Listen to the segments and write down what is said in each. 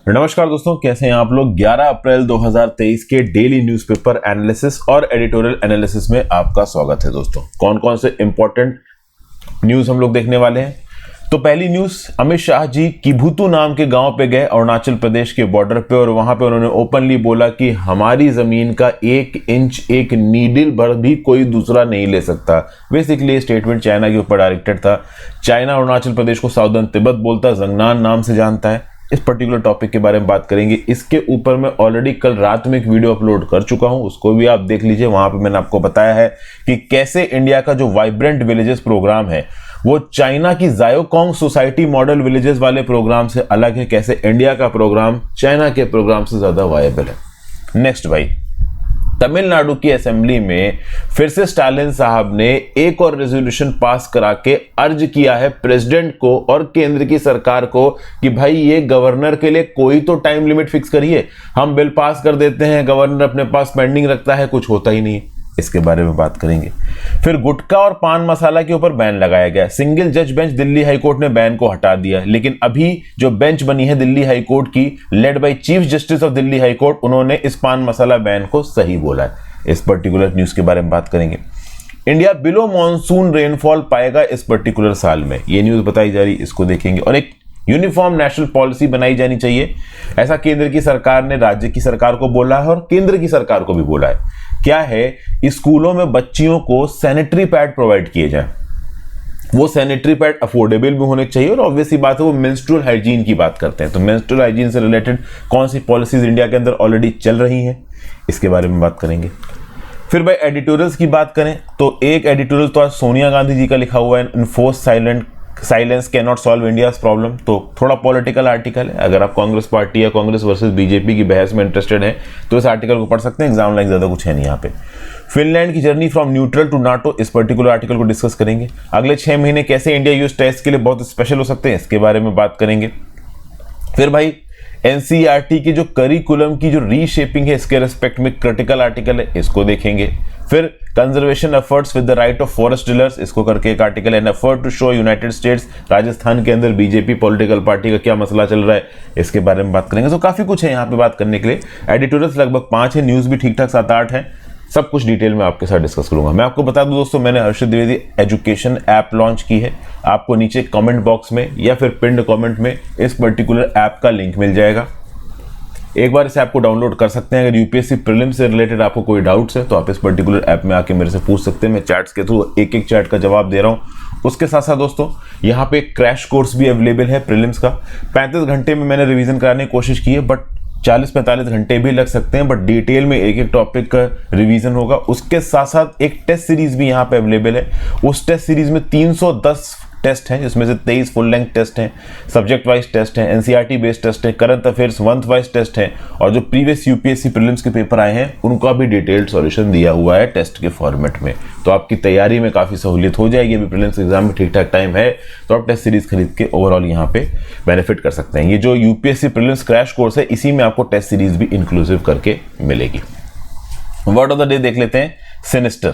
नमस्कार दोस्तों, कैसे हैं आप लोग। 11 अप्रैल 2023 के डेली न्यूज़पेपर एनालिसिस और एडिटोरियल एनालिसिस में आपका स्वागत है। दोस्तों, कौन कौन से इंपॉर्टेंट न्यूज़ हम लोग देखने वाले हैं। तो पहली न्यूज़, अमित शाह जी किबुतु नाम के गांव पे गए अरुणाचल प्रदेश के बॉर्डर पे, और वहां पे उन्होंने ओपनली बोला कि हमारी जमीन का 1 इंच एक नीडल भर भी कोई दूसरा नहीं ले सकता। बेसिकली स्टेटमेंट चाइना के ऊपर डायरेक्टेड था। चाइना अरुणाचल प्रदेश को साउदर्न तिब्बत बोलता है, जंगनान नाम से जानता है। इस पर्टिकुलर टॉपिक के बारे में बात करेंगे। इसके ऊपर मैं ऑलरेडी कल रात में एक वीडियो अपलोड कर चुका हूं, उसको भी आप देख लीजिए। वहां पे मैंने आपको बताया है कि कैसे इंडिया का जो वाइब्रेंट विलेजेस प्रोग्राम है वो चाइना की जायोकोंग सोसाइटी मॉडल विलेजेस वाले प्रोग्राम से अलग है, कैसे इंडिया का प्रोग्राम चाइना के प्रोग्राम से ज्यादा वायबल है। नेक्स्ट भाई, तमिलनाडु की असेंबली में फिर से स्टालिन साहब ने एक और रेजोल्यूशन पास करा के अर्ज किया है प्रेसिडेंट को और केंद्र की सरकार को कि भाई ये गवर्नर के लिए कोई तो टाइम लिमिट फिक्स करिए। हम बिल पास कर देते हैं, गवर्नर अपने पास पेंडिंग रखता है, कुछ होता ही नहीं। इसके बारे में बात करेंगे। फिर गुटखा और पान मसाला के ऊपर बैन लगाया गया। सिंगल जज बेंच दिल्ली हाईकोर्ट ने बैन को हटा दिया, लेकिन अभी जो बेंच बनी है दिल्ली हाईकोर्ट की, led by chief justice of Delhi high court, उन्होंने इस पान मसाला बैन को सही बोला है। इस पर्टिकुलर न्यूज के बारे में बात करेंगे। इंडिया बिलो मॉनसून रेनफॉल पाएगा इस पर्टिकुलर साल में, ये न्यूज बताई जा रही, इसको देखेंगे। और एक यूनिफॉर्म नेशनल पॉलिसी बनाई जानी चाहिए, ऐसा केंद्र की सरकार ने राज्य की सरकार को बोला है और केंद्र की सरकार को भी बोला है। क्या है, स्कूलों में बच्चियों को सैनिटरी पैड प्रोवाइड किए जाए। वो सैनिटरी पैड अफोर्डेबल भी होने चाहिए, और ऑब्वियसली बात है वो मेंस्ट्रुअल हाइजीन की बात करते हैं। तो मेंस्ट्रुअल हाइजीन से रिलेटेड कौन सी पॉलिसीज इंडिया के अंदर ऑलरेडी चल रही हैं, इसके बारे में बात करेंगे। फिर भाई एडिटोरियल्स की बात करें तो एक एडिटोरियल तो आज सोनिया गांधी जी का लिखा हुआ है, enforce silence can not solve India's problem. तो थोड़ा पॉलिटिकल आर्टिकल है, अगर आप कांग्रेस पार्टी या कांग्रेस वर्सेस बीजेपी की बहस में इंटरेस्टेड हैं तो इस आर्टिकल को पढ़ सकते हैं। एग्जाम लाइन ज्यादा कुछ है नहीं यहाँ पे। फिनलैंड की journey from neutral to NATO, इस पर्टिकुलर आर्टिकल को डिस्कस करेंगे। अगले 6 महीने कैसे इंडिया यूएस टेस्ट के लिए बहुत स्पेशल हो सकते हैं, इसके बारे में बात करेंगे। फिर भाई एनसीईआरटी की जो करिकुलम की जो रीशेपिंग है, इसके रेस्पेक्ट में क्रिटिकल आर्टिकल है, इसको देखेंगे। फिर conservation efforts with the right of forest dealers, इसको करके एक आर्टिकल है। An effort to show united states, Rajasthan के अंदर बीजेपी पॉलिटिकल पार्टी का क्या मसला चल रहा है, इसके बारे में बात करेंगे। तो काफी कुछ है यहाँ पे बात करने के लिए। एडिटोरियल्स लगभग 5 है, न्यूज भी ठीक ठाक 7-8 है। सब कुछ डिटेल में आपके साथ डिस्कस करूंगा। मैं आपको बता दूं दोस्तों, मैंने हर्षित द्विवेदी एजुकेशन ऐप लॉन्च की है। आपको नीचे कमेंट बॉक्स में या फिर पिन्ड कमेंट में इस पर्टिकुलर ऐप का लिंक मिल जाएगा। एक बार इस ऐप को डाउनलोड कर सकते हैं। अगर यूपीएससी प्रीलिम्स से रिलेटेड आपको कोई डाउट्स है तो आप इस पर्टिकुलर ऐप में आके मेरे से पूछ सकते हैं। मैं चैट्स के थ्रू एक एक चैट का जवाब दे रहा हूँ। उसके साथ साथ दोस्तों यहाँ पे एक क्रैश कोर्स भी अवेलेबल है प्रीलिम्स का। 35 घंटे में मैंने रिवीजन कराने की कोशिश की है, बट 40-45 घंटे भी लग सकते हैं, बट डिटेल में एक एक टॉपिक का रिवीजन होगा। उसके साथ साथ एक टेस्ट सीरीज भी यहाँ पे अवेलेबल है। उस टेस्ट सीरीज में 310 टेस्ट हैं, जिसमें से 23 फुल लेंथ टेस्ट हैं, सब्जेक्ट वाइज टेस्ट हैं, एनसीईआरटी बेस्ड टेस्ट है, current affairs month wise test हैं, और जो प्रीवियस यूपीएससी प्रीलिम्स के पेपर आए हैं उनका भी डिटेल्ड सॉल्यूशन दिया हुआ है टेस्ट के फॉर्मेट में। तो आपकी तैयारी में काफ़ी सहूलियत हो जाएगी। अभी प्रीलिम्स एग्जाम में ठीक ठाक टाइम है, तो आप टेस्ट सीरीज खरीद के ओवरऑल यहाँ पे बेनिफिट कर सकते हैं। ये जो यूपीएससी प्रीलिम्स क्रैश कोर्स है, इसी में आपको टेस्ट सीरीज भी इंक्लूसिव करके मिलेगी। वर्ड ऑफ द डे देख लेते हैं, सिनिस्टर,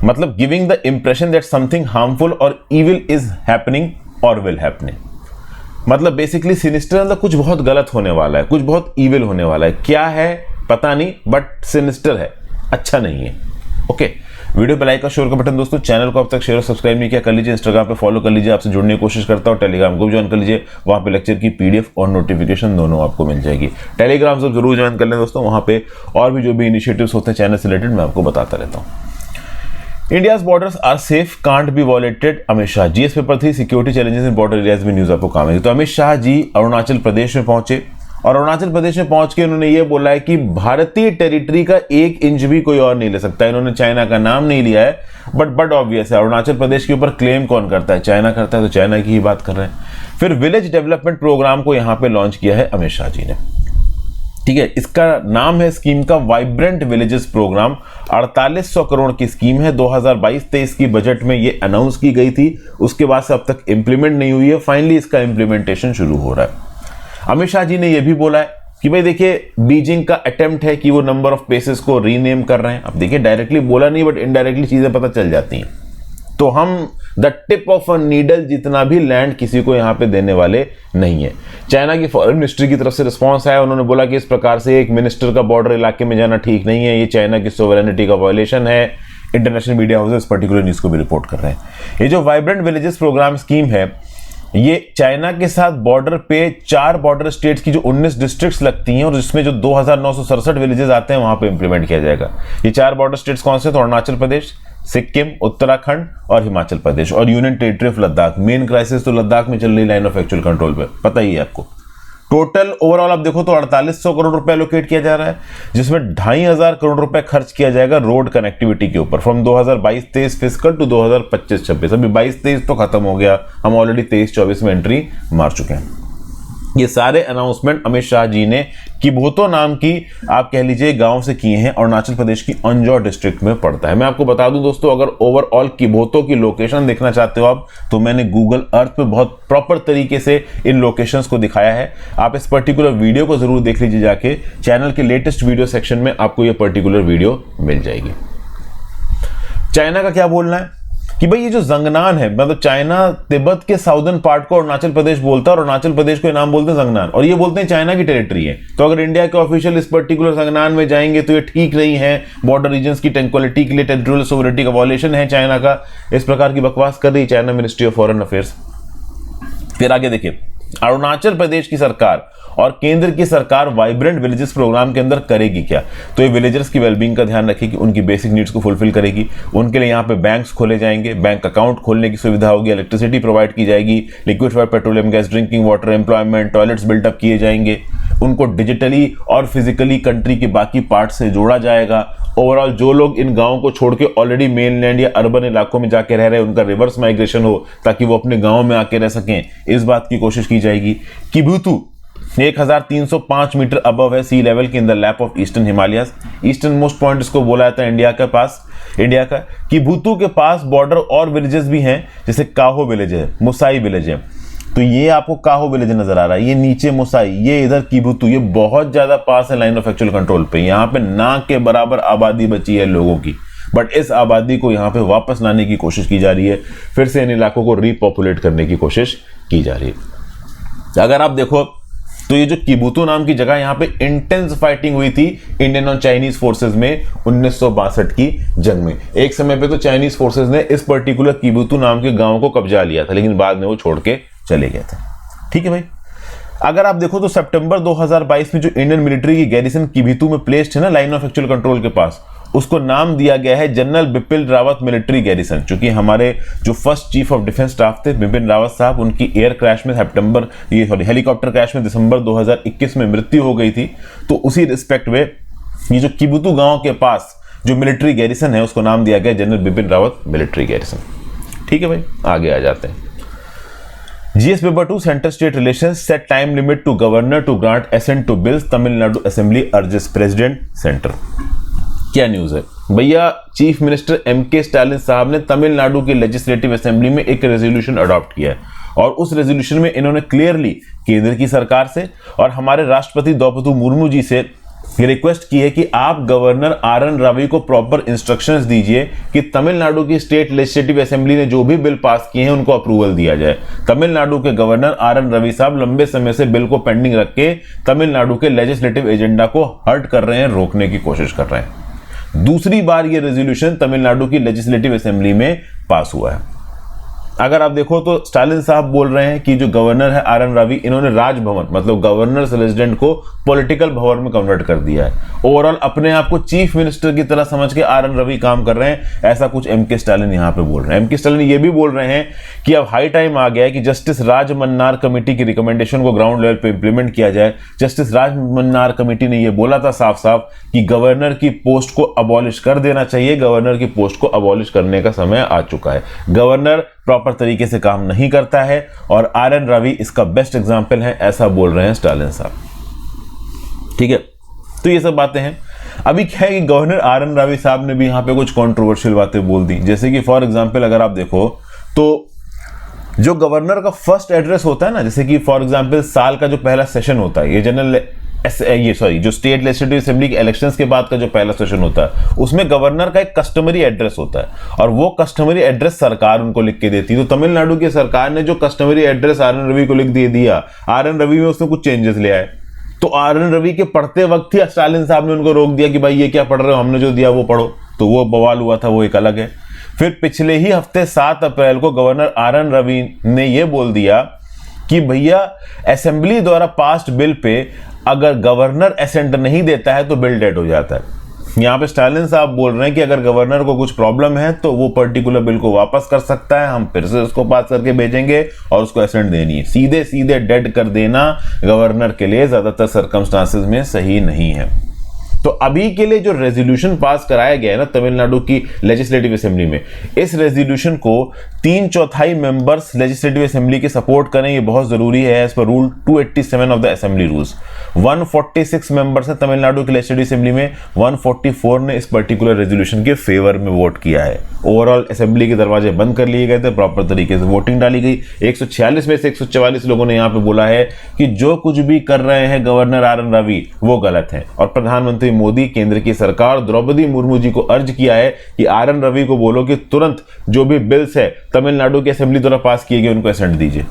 मतलब giving the impression that something harmful और इविल इज हैपनिंग और विल हैपनिंग। मतलब बेसिकली सिनिस्टर मतलब कुछ बहुत गलत होने वाला है, कुछ बहुत इविल होने वाला है। क्या है पता नहीं, बट सिनिस्टर है, अच्छा नहीं है। ओके, वीडियो पे लाइक और शेयर का बटन दोस्तों। चैनल को अब तक शेयर और सब्सक्राइब नहीं किया, कर लीजिए। इंस्टाग्राम पे फॉलो कर लीजिए, आपसे जुड़ने की कोशिश करता हूँ। टेलीग्राम को भी ज्वाइन कर लीजिए, वहाँ पे लेक्चर की पीडीएफ और नोटिफिकेशन दोनों आपको मिल जाएगी। टेलीग्राम से जरूर ज्वाइन कर लें दोस्तों, वहाँ पे और भी जो भी इनिशिएटिव्स होते हैं चैनल से रिलेटेड मैं आपको बताता रहता हूँ। India's borders are safe, can't be violated, Amit Shah. GS paper 3 security challenges in border areas में न्यूज आपको काम आएगी। तो अमित शाह जी अरुणाचल प्रदेश में पहुंचे, और अरुणाचल प्रदेश में पहुंच के उन्होंने ये बोला है कि भारतीय टेरिटरी का 1 इंच भी कोई और नहीं ले सकता। इन्होंने चाइना का नाम नहीं लिया है, बट ऑब्वियस है अरुणाचल प्रदेश के ऊपर क्लेम कौन करता है, चाइना करता है, तो चाइना की ही बात कर रहे हैं। फिर विलेज डेवलपमेंट प्रोग्राम को यहाँ पे लॉन्च किया है अमित शाह जी ने। ठीक है, इसका नाम है स्कीम का वाइब्रेंट विलेजेस प्रोग्राम। 4800 करोड़ की स्कीम है। 2022-23 की बजट में ये अनाउंस की गई थी, उसके बाद से अब तक इंप्लीमेंट नहीं हुई है। फाइनली इसका इंप्लीमेंटेशन शुरू हो रहा है। अमित शाह जी ने यह भी बोला है कि भाई देखिए, बीजिंग का अटेम्प्ट है कि वो नंबर ऑफ प्लेसेस को रीनेम कर रहे हैं। अब देखिए, डायरेक्टली बोला नहीं, बट इनडायरेक्टली चीजें पता चल जाती हैं। तो हम the tip of a needle जितना भी लैंड किसी को यहाँ पे देने वाले नहीं है। चाइना की फॉरेन मिनिस्ट्री की तरफ से रिस्पांस आया, उन्होंने बोला कि इस प्रकार से एक मिनिस्टर का बॉर्डर इलाके में जाना ठीक नहीं है, ये चाइना की सोवरेनिटी का वायलेशन है। International media houses particular news को भी रिपोर्ट कर रहे हैं। ये जो वाइब्रेंट विलेजेस प्रोग्राम स्कीम है, ये चाइना के साथ बॉर्डर पे 4 बॉर्डर स्टेट्स की जो 19 डिस्ट्रिक्ट्स लगती हैं और जिसमें जो 2967 विलेजेस आते हैं वहां पे इंप्लीमेंट किया जाएगा। ये 4 बॉर्डर स्टेट्स कौन से? तो अरुणाचल प्रदेश, सिक्किम, उत्तराखंड और हिमाचल प्रदेश और union territory of Ladakh. Main crisis तो लद्दाख में चल रही लाइन ऑफ एक्चुअल कंट्रोल पे, पता ही है आपको। टोटल ओवरऑल आप देखो तो 4800 करोड़ रुपए एलोकेट किया जा रहा है, जिसमें 2500 करोड़ रुपए खर्च किया जाएगा रोड कनेक्टिविटी के ऊपर फ्रॉम 2022-23 फिस्कल टू 2025-26। अभी 22-23 तो खत्म हो गया, हम ऑलरेडी 23-24 में एंट्री मार चुके हैं। ये सारे अनाउंसमेंट अमित शाह जी ने किबोतो नाम की आप कह लीजिए गांव से किए हैं, अरुणाचल प्रदेश की अंजौ डिस्ट्रिक्ट में पड़ता है। मैं आपको बता दूं दोस्तों, अगर ओवरऑल किबोतो की लोकेशन देखना चाहते हो आप, तो मैंने गूगल अर्थ पे बहुत प्रॉपर तरीके से इन लोकेशंस को दिखाया है। आप इस पर्टिकुलर वीडियो को जरूर देख लीजिए जाके, चैनल के लेटेस्ट वीडियो सेक्शन में आपको ये पर्टिकुलर वीडियो मिल जाएगी। चाइना का क्या बोलना है कि भाई ये जो जंगनान है, मतलब चाइना तिब्बत के साउदर्न पार्ट को अरुणाचल प्रदेश बोलता है और अरुणाचल प्रदेश को नाम बोलते हैं जंगनान, और ये बोलते हैं चाइना की टेरिटरी है। तो अगर इंडिया के ऑफिशियल इस पर्टिकुलर जंगनान में जाएंगे तो ये ठीक नहीं है, बॉर्डर रीजन्स की ट्रैंक्विलिटी के लिए टेरिटोरियल सोवरेनिटी का वॉयलेशन है चाइना का। इस प्रकार की बकवास कर रही China ministry of foreign affairs. फिर आगे देखिए, अरुणाचल प्रदेश की सरकार और केंद्र की सरकार वाइब्रेंट विलेजेस प्रोग्राम के अंदर करेगी क्या? तो ये विलेजर्स की वेलबींग का ध्यान रखेगी, उनकी बेसिक नीड्स को फुलफिल करेगी। उनके लिए यहाँ पे बैंक्स खोले जाएंगे, बैंक अकाउंट खोलने की सुविधा होगी, इलेक्ट्रिसिटी प्रोवाइड की जाएगी, liquefied petroleum gas, drinking water, employment, toilets build up किए जाएंगे। उनको डिजिटली और फिजिकली कंट्री के बाकी पार्ट से जोड़ा जाएगा। ओवरऑल जो लोग इन गांवों को छोड़ के ऑलरेडी मेनलैंड या अर्बन इलाकों में जाके रह रहे हैं, उनका रिवर्स माइग्रेशन हो ताकि वो अपने गांव में आके रह सकें, इस बात की कोशिश की जाएगी। किबुतु 1305 मीटर अबव है सी लेवल के in the lap of eastern Himalayas. Eastern most point इसको बोला जाता है इंडिया के पास, इंडिया का। किबुतु के पास बॉर्डर और विलेजेस भी हैं, जैसे काहो विलेज है, मुसाई विलेज है। तो ये आपको काहो विलेज नजर आ रहा है, ये नीचे मुसाई, ये इधर किबुतु, ये बहुत ज्यादा पास है लाइन ऑफ एक्चुअल कंट्रोल पे। यहाँ पे ना के बराबर आबादी बची है लोगों की, बट इस आबादी को यहाँ पे वापस लाने की कोशिश की जा रही है, फिर से इन इलाकों को रीपॉपुलेट करने की कोशिश की जा रही है। अगर आप देखो तो ये जो किबुतु नाम की जगह, यहाँ पे इंटेंस फाइटिंग हुई थी इंडियन और चाइनीज फोर्सेस में 1962 की जंग में। एक समय पे तो चाइनीज फोर्सेस ने इस पर्टिकुलर किबुतु नाम के गांव को कब्जा लिया था, लेकिन बाद में वो छोड़ के चले गए थे। ठीक है भाई, अगर आप देखो तो सितंबर 2022 में जो इंडियन मिलिट्री की गैरिसन किबुतु में प्लेस्ड है ना लाइन ऑफ एक्चुअल कंट्रोल के पास, उसको नाम दिया गया है general Bipin Rawat military garrison. चूंकि हमारे जो first chief of defence staff थे बिपिन रावत साहब, उनकी एयर क्रैश में हेलीकॉप्टर क्रैश में दिसंबर 2021 में मृत्यु हो गई थी, तो उसी रिस्पेक्ट में ये जो किबुतु गांव के पास जो मिलिट्री गैरिसन है उसको नाम दिया गया general Bipin Rawat military garrison. ठीक है भाई, आगे आ जाते हैं। GS paper 2 centre state relations set time limit to governor to grant assent to bills, Tamil Nadu assembly urges president centre. क्या न्यूज है भैया? चीफ मिनिस्टर MK स्टालिन साहब ने तमिलनाडु की लेजिस्लेटिव असेंबली में एक रेजोल्यूशन अडॉप्ट किया है, और उस रेजोल्यूशन में इन्होंने क्लियरली केंद्र की सरकार से और हमारे राष्ट्रपति द्रौपदी मुर्मू जी से ये रिक्वेस्ट की है कि आप गवर्नर RN रवि को प्रॉपर इंस्ट्रक्शंस दीजिए कि तमिलनाडु की स्टेट लेजिस्लेटिव असेंबली ने जो भी बिल पास किए हैं उनको अप्रूवल दिया जाए। तमिलनाडु के गवर्नर RN रवि साहब लंबे समय से बिल को पेंडिंग रख के तमिलनाडु के लेजिस्लेटिव एजेंडा को हर्ट कर रहे हैं, रोकने की कोशिश कर रहे हैं। दूसरी बार ये रेजोल्यूशन तमिलनाडु की लेजिस्लेटिव असेंबली में पास हुआ है। अगर आप देखो तो स्टालिन साहब बोल रहे हैं कि जो गवर्नर है RN रवि, इन्होंने राजभवन मतलब गवर्नर्स रेजिडेंट को पॉलिटिकल भवन में कन्वर्ट कर दिया है। ओवरऑल अपने आप को चीफ मिनिस्टर की तरह समझ के RN रवि काम कर रहे हैं, ऐसा कुछ MK स्टालिन यहां पे बोल रहे हैं। MK स्टालिन ये भी बोल रहे हैं कि अब हाई टाइम आ गया है कि जस्टिस राज मन्नार कमेटी की रिकमेंडेशन को ग्राउंड लेवल पे इंप्लीमेंट किया जाए। जस्टिस राज मन्नार कमेटी ने यह बोला था साफ साफ कि गवर्नर की पोस्ट को अबॉलिश कर देना चाहिए, गवर्नर की पोस्ट को अबॉलिश करने का समय आ चुका है। गवर्नर प्रॉपर तरीके से काम नहीं करता है और RN रवि इसका बेस्ट एग्जांपल है, ऐसा बोल रहे हैं स्टालिन साहब। ठीक है, तो ये सब बातें हैं। अभी क्या है कि गवर्नर RN रवि साहब ने भी यहां पे कुछ कंट्रोवर्शियल बातें बोल दी, जैसे कि फॉर एग्जांपल अगर आप देखो तो जो गवर्नर का फर्स्ट एड्रेस होता है ना, जैसे कि फॉर एग्जांपल साल का जो पहला सेशन होता है, ये जनरल जो स्टेट लेजिस्लेटिव असेंबली के इलेक्शंस के बाद का जो पहला सेशन होता है, उसमें गवर्नर का एक कस्टमरी एड्रेस होता है और वो कस्टमरी एड्रेस सरकार उनको लिख के देती है। तो तमिलनाडु की सरकार ने जो customary address R N Ravi को लिख दिया, आर एन रवि में उसने कुछ चेंजेस ले आए, तो आर एन रवि के पढ़ते वक्त ही स्टालिन साहब ने उनको रोक दिया कि भाई ये क्या पढ़ रहे हो, हमने जो दिया वो पढ़ो। तो वो बवाल हुआ था, वो एक अलग है। फिर पिछले ही हफ्ते 7 अप्रैल को गवर्नर आर एन रवि ने ये बोल दिया कि भैया असेंबली द्वारा पास्ड बिल पे अगर गवर्नर एसेंट नहीं देता है तो बिल डेड हो जाता है। यहां पे स्टालिन साहब बोल रहे हैं कि अगर गवर्नर को कुछ प्रॉब्लम है तो वो पर्टिकुलर बिल को वापस कर सकता है, हम फिर से उसको पास करके भेजेंगे और उसको एसेंट देनी है। सीधे सीधे डेड कर देना गवर्नर के लिए ज्यादातर सर्कमस्टांसेस में सही नहीं है। तो अभी के लिए जो रेजोल्यूशन पास कराया गया है ना तमिलनाडु की लेजिस्लेटिव असेंबली में, इस रेजोल्यूशन को 3/4 मेंबर्स लेजिस्लेटिव असेंबली के सपोर्ट करें, ये बहुत जरूरी है as per rule 287 of the assembly rules. 146 members हैं तमिलनाडु की लेजिस्लेटिव असेंबली में, 144 ने इस पर्टिकुलर रेजोल्यूशन के फेवर में वोट किया है। ओवरऑल असेंबली के दरवाजे बंद कर लिए गए थे, प्रॉपर तरीके से वोटिंग डाली गई। 146 में से 144 लोगों ने यहां पे बोला है कि जो कुछ भी कर रहे हैं गवर्नर आर एन रवि वो गलत है, और प्रधानमंत्री मोदी, केंद्र की सरकार द्रौपदी मुर्मू जी को अर्ज किया है कि आर एन रवि को बोलो कि तुरंत जो भी बिल्स है तमिलनाडु की असेंबली द्वारा पास किए गए उनको एसेंट दीजिए,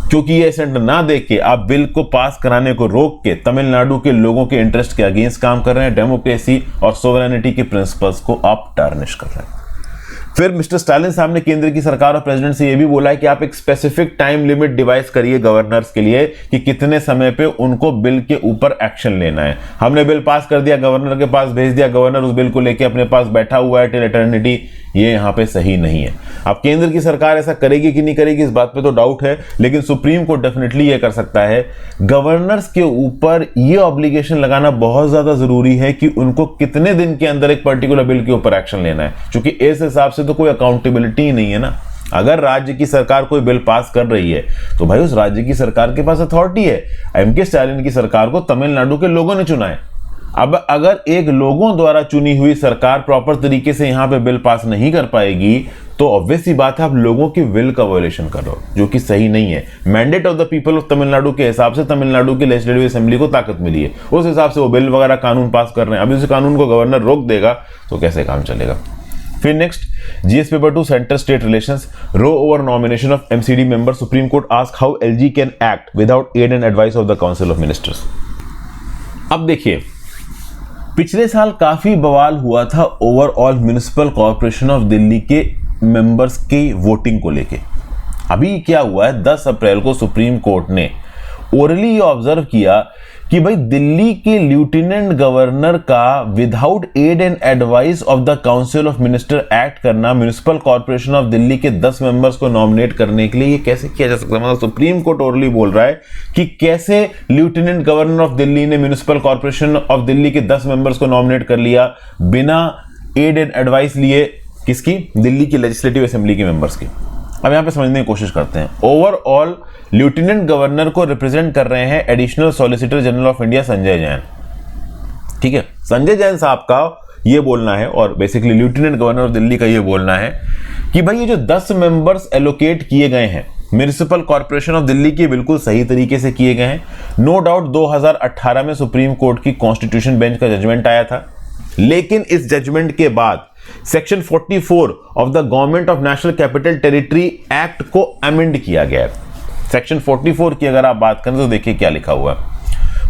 क्योंकि ये एसेंट ना देके आप बिल को पास कराने को रोक के तमिलनाडु के लोगों के इंटरेस्ट के अगेंस्ट काम कर रहे हैं। डेमोक्रेसी और सोवरेनिटी के प्रिंसिपल्स को आप टार्निश कर रहे हैं। फिर मिस्टर स्टालिन साहब ने केंद्र की सरकार और प्रेसिडेंट से यह भी बोला है कि आप एक स्पेसिफिक टाइम लिमिट डिवाइस करिए गवर्नर्स के लिए कि कितने समय पे उनको बिल के ऊपर एक्शन लेना है। हमने बिल पास कर दिया, गवर्नर के पास भेज दिया, गवर्नर उस बिल को लेके अपने पास बैठा हुआ है टिल एटर्निटी, ये यहाँ पे सही नहीं है। अब केंद्र की सरकार ऐसा करेगी कि नहीं करेगी इस बात पे तो डाउट है, लेकिन सुप्रीम कोर्ट डेफिनेटली ये कर सकता है। गवर्नर्स के ऊपर ये ऑब्लिगेशन लगाना बहुत ज्यादा जरूरी है कि उनको कितने दिन के अंदर एक पर्टिकुलर बिल के ऊपर एक्शन लेना है, क्योंकि इस हिसाब से तो कोई अकाउंटेबिलिटी ही नहीं है ना। अगर राज्य की सरकार कोई बिल पास कर रही है तो भाई उस राज्य की सरकार के पास अथॉरिटी है। एमके स्टालिन की सरकार को तमिलनाडु के लोगों ने चुना है। अब अगर एक लोगों द्वारा चुनी हुई सरकार प्रॉपर तरीके से यहां पे बिल पास नहीं कर पाएगी तो ऑब्वियस सी बात है आप लोगों की विल का वायलेशन कर रहे हो, जो कि सही नहीं है। Mandate of the people of Tamil Nadu के हिसाब से तमिलनाडु की लेजिस्लेटिव असेंबली को ताकत मिली है, उस हिसाब से वो बिल वगैरह कानून पास कर रहे हैं। अभी उस कानून को गवर्नर रोक देगा तो कैसे काम चलेगा। फिर next, GS paper 2 centre state relations, row over nomination of MCD member, supreme court asks how LG can act without aid and advice of the council of ministers. अब देखिए, पिछले साल काफी बवाल हुआ था overall municipal corporation of Delhi के members की वोटिंग को लेके। अभी क्या हुआ है, 10 अप्रैल को सुप्रीम कोर्ट ने ओरली ऑब्जर्व किया कि भाई दिल्ली के लेफ्टिनेंट गवर्नर का without aid and advice of the council of minister act करना, म्युनिसिपल कॉर्पोरेशन ऑफ दिल्ली के 10 मेंबर्स को नॉमिनेट करने के लिए ये कैसे किया जा सकता है। मतलब सुप्रीम कोर्ट ओरली बोल रहा है कि कैसे लेफ्टिनेंट गवर्नर ऑफ दिल्ली ने म्युनिसिपल कॉर्पोरेशन ऑफ दिल्ली के 10 मेंबर्स को नॉमिनेट कर लिया बिना एड एंड एडवाइस लिए, किसकी, दिल्ली की लेजिस्लेटिव असेंबली के मेंबर्स की। अब यहां पे समझने की कोशिश करते हैं। ओवरऑल लेफ्टिनेंट गवर्नर को रिप्रेजेंट कर रहे हैं additional solicitor general of India Sanjay Jain. ठीक है, संजय जैन साहब का ये बोलना है और basically lieutenant governor of Delhi का ये बोलना है कि भाई ये जो 10 मेंबर्स एलोकेट किए गए हैं म्युनिसिपल कॉर्पोरेशन ऑफ दिल्ली के, बिल्कुल सही तरीके से किए गए हैं। नो डाउट 2018 में सुप्रीम कोर्ट की कॉन्स्टिट्यूशन बेंच का जजमेंट आया था, लेकिन इस जजमेंट के बाद section 44 of the government of national capital territory act को अमेंड किया गया है। सेक्शन 44 की अगर आप बात करें तो देखिए क्या लिखा हुआ है।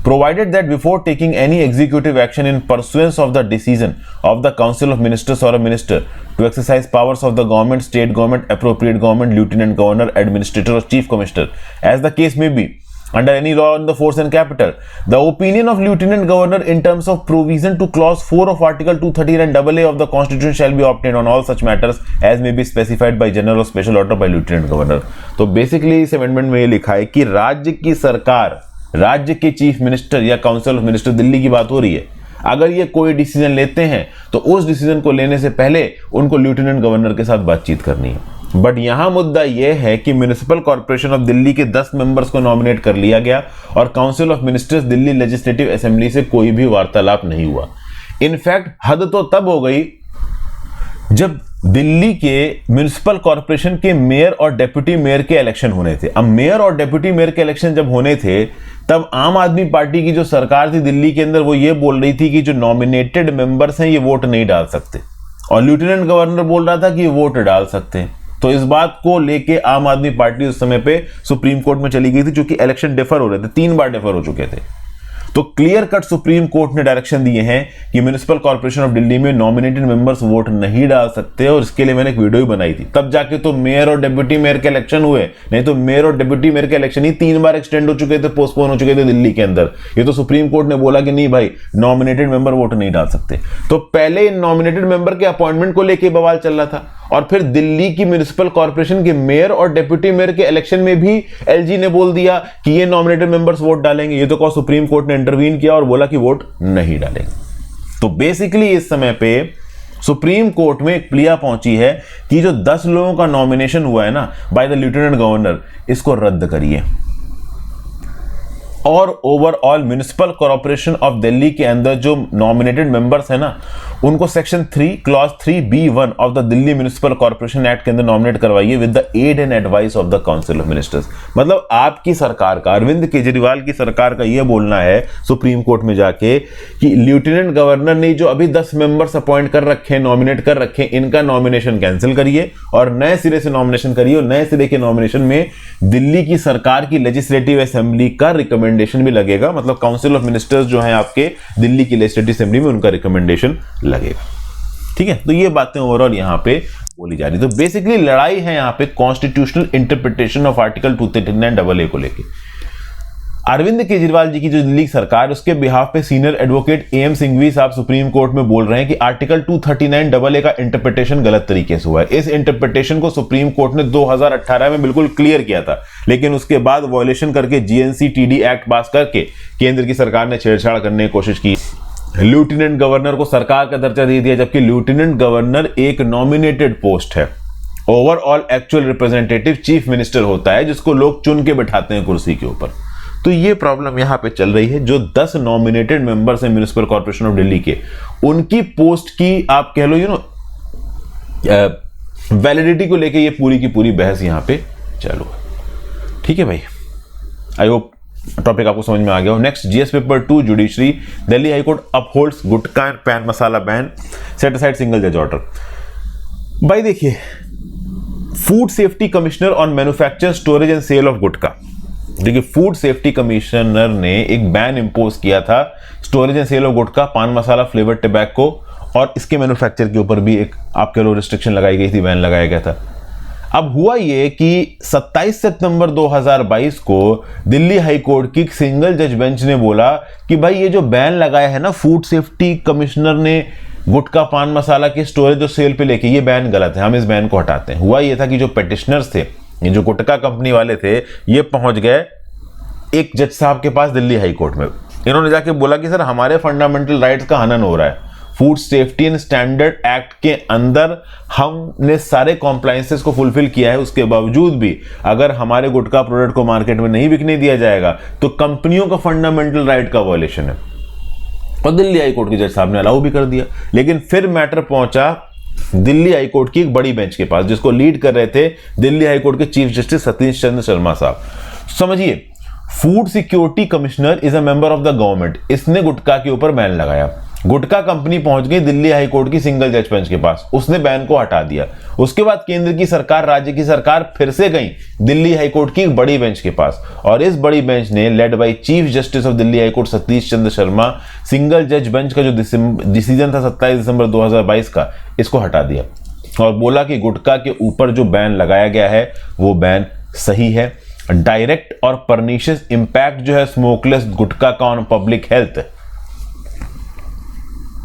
Provided that before taking any executive action in pursuance of the decision of the council of ministers और a minister to exercise powers of the government, state government, appropriate government, lieutenant governor, administrator और chief commissioner, as the case may be, under any law in the force and capital, the opinion of lieutenant governor in terms of provision to clause 4 of article 213 and AA of the constitution shall be obtained on all such matters as may be specified by general or special order by lieutenant governor। तो basically इस amendment में ये लिखा है कि राज्य की सरकार, राज्य के चीफ मिनिस्टर या काउंसिल ऑफ मिनिस्टर, दिल्ली की बात हो रही है, अगर ये कोई डिसीजन लेते हैं तो उस डिसीजन को लेने से पहले उनको लेफ्टिनेंट गवर्नर के साथ बातचीत करनी है। बट यहां मुद्दा यह है कि म्युनिसिपल कॉर्पोरेशन ऑफ दिल्ली के 10 मेंबर्स को नॉमिनेट कर लिया गया और council of ministers Delhi legislative assembly से कोई भी वार्तालाप नहीं हुआ। इनफैक्ट हद तो तब हो गई जब दिल्ली के म्युनिसिपल कॉर्पोरेशन के मेयर और डेप्यूटी मेयर के इलेक्शन होने थे। अब मेयर और डेप्यूटी मेयर के इलेक्शन जब होने थे तब आम आदमी पार्टी की जो सरकार थी दिल्ली के अंदर, वो ये बोल रही थी कि जो नॉमिनेटेड मेंबर्स हैं ये वोट नहीं डाल सकते, और लेफ्टिनेंट गवर्नर बोल रहा था कि ये वोट डाल सकते हैं। तो इस बात को लेके आम आदमी पार्टी उस समय पे सुप्रीम कोर्ट में चली गई थी, क्योंकि इलेक्शन डिफर हो रहे थे, 3 बार डिफर हो चुके थे। तो क्लियर कट सुप्रीम कोर्ट ने डायरेक्शन दिए हैं कि म्युनिसिपल कॉर्पोरेशन ऑफ दिल्ली में नॉमिनेटेड मेंबर्स वोट नहीं डाल सकते, और इसके लिए मैंने एक वीडियो भी बनाई थी। तब जाके तो मेयर और डिप्टी मेयर के इलेक्शन हुए, नहीं तो मेयर और डिप्टी मेयर के इलेक्शन ही 3 बार एक्सटेंड हो चुके थे, पोस्टपोन हो चुके थे दिल्ली के अंदर। ये तो सुप्रीम कोर्ट ने बोला कि नहीं भाई, नॉमिनेटेड मेंबर वोट नहीं डाल सकते। तो पहले नॉमिनेटेड मेंबर के अपॉइंटमेंट को लेकर बवाल चल रहा था, और फिर दिल्ली की म्युनिसिपल कॉर्पोरेशन के मेयर और डिप्टी मेयर के इलेक्शन में भी एलजी ने बोल दिया कि ये नॉमिनेटेड मेंबर्स वोट डालेंगे। ये तो कहा सुप्रीम कोर्ट ने इंटरवीन किया और बोला कि वोट नहीं डालेंगे। तो बेसिकली इस समय पे सुप्रीम कोर्ट में एक प्लिया पहुंची है कि जो 10 लोगों का नॉमिनेशन हुआ है ना बाय द लेफ्टिनेंट गवर्नर, इसको रद्द करिए, और overall municipal corporation of Delhi के अंदर जो नॉमिनेटेड मेंबर्स है ना, उनको section 3 clause 3B1 of the Delhi municipal corporation act के अंदर नॉमिनेट करवाइए with the aid and advice of the council of ministers. मतलब आपकी सरकार का, अरविंद केजरीवाल की सरकार का यह बोलना है सुप्रीम कोर्ट में जाके कि लेफ्टिनेंट गवर्नर ने जो अभी 10 मेंबर्स अपॉइंट कर रखे, नॉमिनेट कर रखे, इनका नॉमिनेशन कैंसिल करिए और नए सिरे से नॉमिनेशन करिए, और नए सिरे के नॉमिनेशन में दिल्ली की सरकार की लेजिस्लेटिव असेंबली का रिकमेंडेशन भी लगेगा। मतलब काउंसिल ऑफ मिनिस्टर्स जो है आपके दिल्ली की लेजिस्लेटिव असेंबली में, उनका रिकमेंडेशन लगेगा। ठीक है, तो ये बातें ओवरऑल यहां पे बोली जा रही। तो बेसिकली लड़ाई है यहां पे constitutional interpretation of article 239AA को लेके। अरविंद केजरीवाल जी की जो दिल्ली सरकार, उसके बिहाफ पे सीनियर एडवोकेट AM सिंघवी साहब सुप्रीम कोर्ट में बोल रहे हैं कि आर्टिकल 239AA का इंटरप्रिटेशन गलत तरीके से हुआ है। इस इंटरप्रिटेशन को सुप्रीम कोर्ट ने 2018 में बिल्कुल क्लियर किया था, लेकिन उसके बाद वॉयलेशन करके GNC-TD एक्ट पास करके केंद्र की सरकार ने छेड़छाड़ करने की कोशिश की। लेफ्टिनेंट गवर्नर को सरकार का दर्जा दे दिया, जबकि लेफ्टिनेंट गवर्नर एक नॉमिनेटेड पोस्ट है। Overall actual representative chief minister होता है, जिसको लोग चुन के बैठाते हैं कुर्सी के ऊपर। तो ये प्रॉब्लम यहां पे चल रही है। जो 10 नॉमिनेटेड मेंबर्स हैं म्युनिसिपल कॉर्पोरेशन ऑफ दिल्ली के, उनकी पोस्ट की आप कह लो वैलिडिटी को लेके ये पूरी की पूरी बहस यहां पे चालू है। ठीक है भाई, आई होप टॉपिक आपको समझ में आ गया हो। Next, GS paper 2 judiciary, Delhi high court upholds gutkha and pan masala ban, set aside single जज ऑर्डर। भाई देखिए, food safety commissioner on manufacture, storage and sale of gutkha. देखिए, फूड सेफ्टी कमिश्नर ने एक बैन इंपोज किया था स्टोरेज एंड सेल ऑफ गुटखा, पान मसाला, फ्लेवर्ड टबैको, और इसके मैन्युफैक्चर के ऊपर भी एक आप कह लो रिस्ट्रिक्शन लगाई गई थी, बैन लगाया गया था। अब हुआ ये कि 27 सितंबर 2022 को दिल्ली हाई कोर्ट की सिंगल जज बेंच ने बोला कि भाई ये जो बैन लगाया है ना फूड सेफ्टी कमिश्नर ने गुटखा पान मसाला के स्टोरेज और सेल पे लेके, ये बैन गलत है, हम इस बैन को हटाते हैं। हुआ ये था कि जो पेटिशनर्स थे, ये जो गुटखा कंपनी वाले थे, ये पहुंच गए एक जज साहब के पास दिल्ली हाई कोर्ट में। इन्होंने जाके बोला कि सर हमारे फंडामेंटल राइट्स का हनन हो रहा है, food safety and standard act के अंदर हमने सारे कॉम्प्लायंसेस को फुलफिल किया है, उसके बावजूद भी अगर हमारे गुटखा प्रोडक्ट को मार्केट में नहीं बिकने दिया जाएगा तो कंपनियों का फंडामेंटल राइट का वायलेशन है। और दिल्ली हाई कोर्ट के जज साहब ने अलाउ भी कर दिया। लेकिन फिर मैटर पहुंचा दिल्ली हाई कोर्ट की एक बड़ी बेंच के पास, जिसको लीड कर रहे थे दिल्ली हाई कोर्ट के चीफ जस्टिस सतीश चंद्र शर्मा साहब। समझिए, food security commissioner is a member of the government, इसने गुटखा के ऊपर बैन लगाया। गुटखा कंपनी पहुंच गई दिल्ली हाई कोर्ट की सिंगल जज बेंच के पास, उसने बैन को हटा दिया। उसके बाद केंद्र की सरकार, राज्य की सरकार फिर से गई दिल्ली हाई कोर्ट की एक बड़ी बेंच के पास, और इस बड़ी बेंच ने led by chief justice of Delhi high court Satish Chandra Sharma, single जज बेंच का जो डिसीजन था 27 दिसंबर 2022 का, इसको हटा दिया और बोला कि गुटखा के ऊपर जो बैन लगाया गया है वो बैन सही है। डायरेक्ट और परनिशियस इंपैक्ट जो है स्मोकलेस गुटखा का ऑन पब्लिक हेल्थ,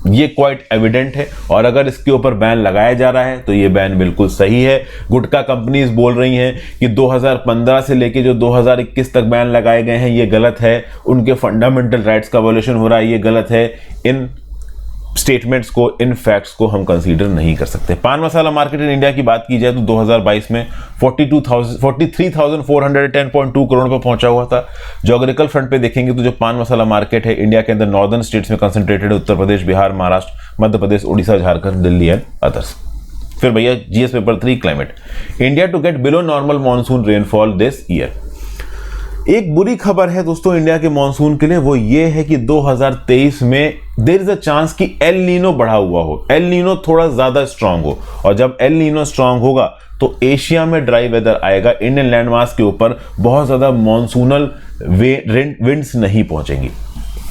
ये क्वाइट एविडेंट है, और अगर इसके ऊपर बैन लगाया जा रहा है तो ये बैन बिल्कुल सही है। गुटखा कंपनीज बोल रही हैं कि 2015 से लेके जो 2021 तक बैन लगाए गए हैं ये गलत है, उनके फंडामेंटल राइट्स का वायलेशन हो रहा है, ये गलत है। इन स्टेटमेंट्स को, इन फैक्ट्स को हम कंसीडर नहीं कर सकते। पान मसाला मार्केट इन इंडिया की बात की जाए तो 2022 में 43,410.2 करोड़ पर पहुंचा हुआ था। ज्योग्राफिकल फ्रंट पे देखेंगे तो जो पान मसाला मार्केट है इंडिया के अंदर नॉर्दर्न स्टेट्स में कंसंट्रेटेड है, उत्तर प्रदेश, बिहार, महाराष्ट्र, मध्य प्रदेश, उड़ीसा, झारखंड, दिल्ली एंड अदर्स। फिर भैया GS paper 3 climate, India to get below normal monsoon rainfall this year. एक बुरी खबर है दोस्तों इंडिया के मॉनसून के लिए, वो ये है कि 2023 में देयर इज अ चांस कि एल नीनो बढ़ा हुआ हो, एल नीनो थोड़ा ज्यादा स्ट्रांग हो, और जब एल नीनो स्ट्रांग होगा तो एशिया में ड्राई वेदर आएगा, इंडियन लैंडमास के ऊपर बहुत ज्यादा मॉनसूनल विंड्स नहीं पहुंचेंगी।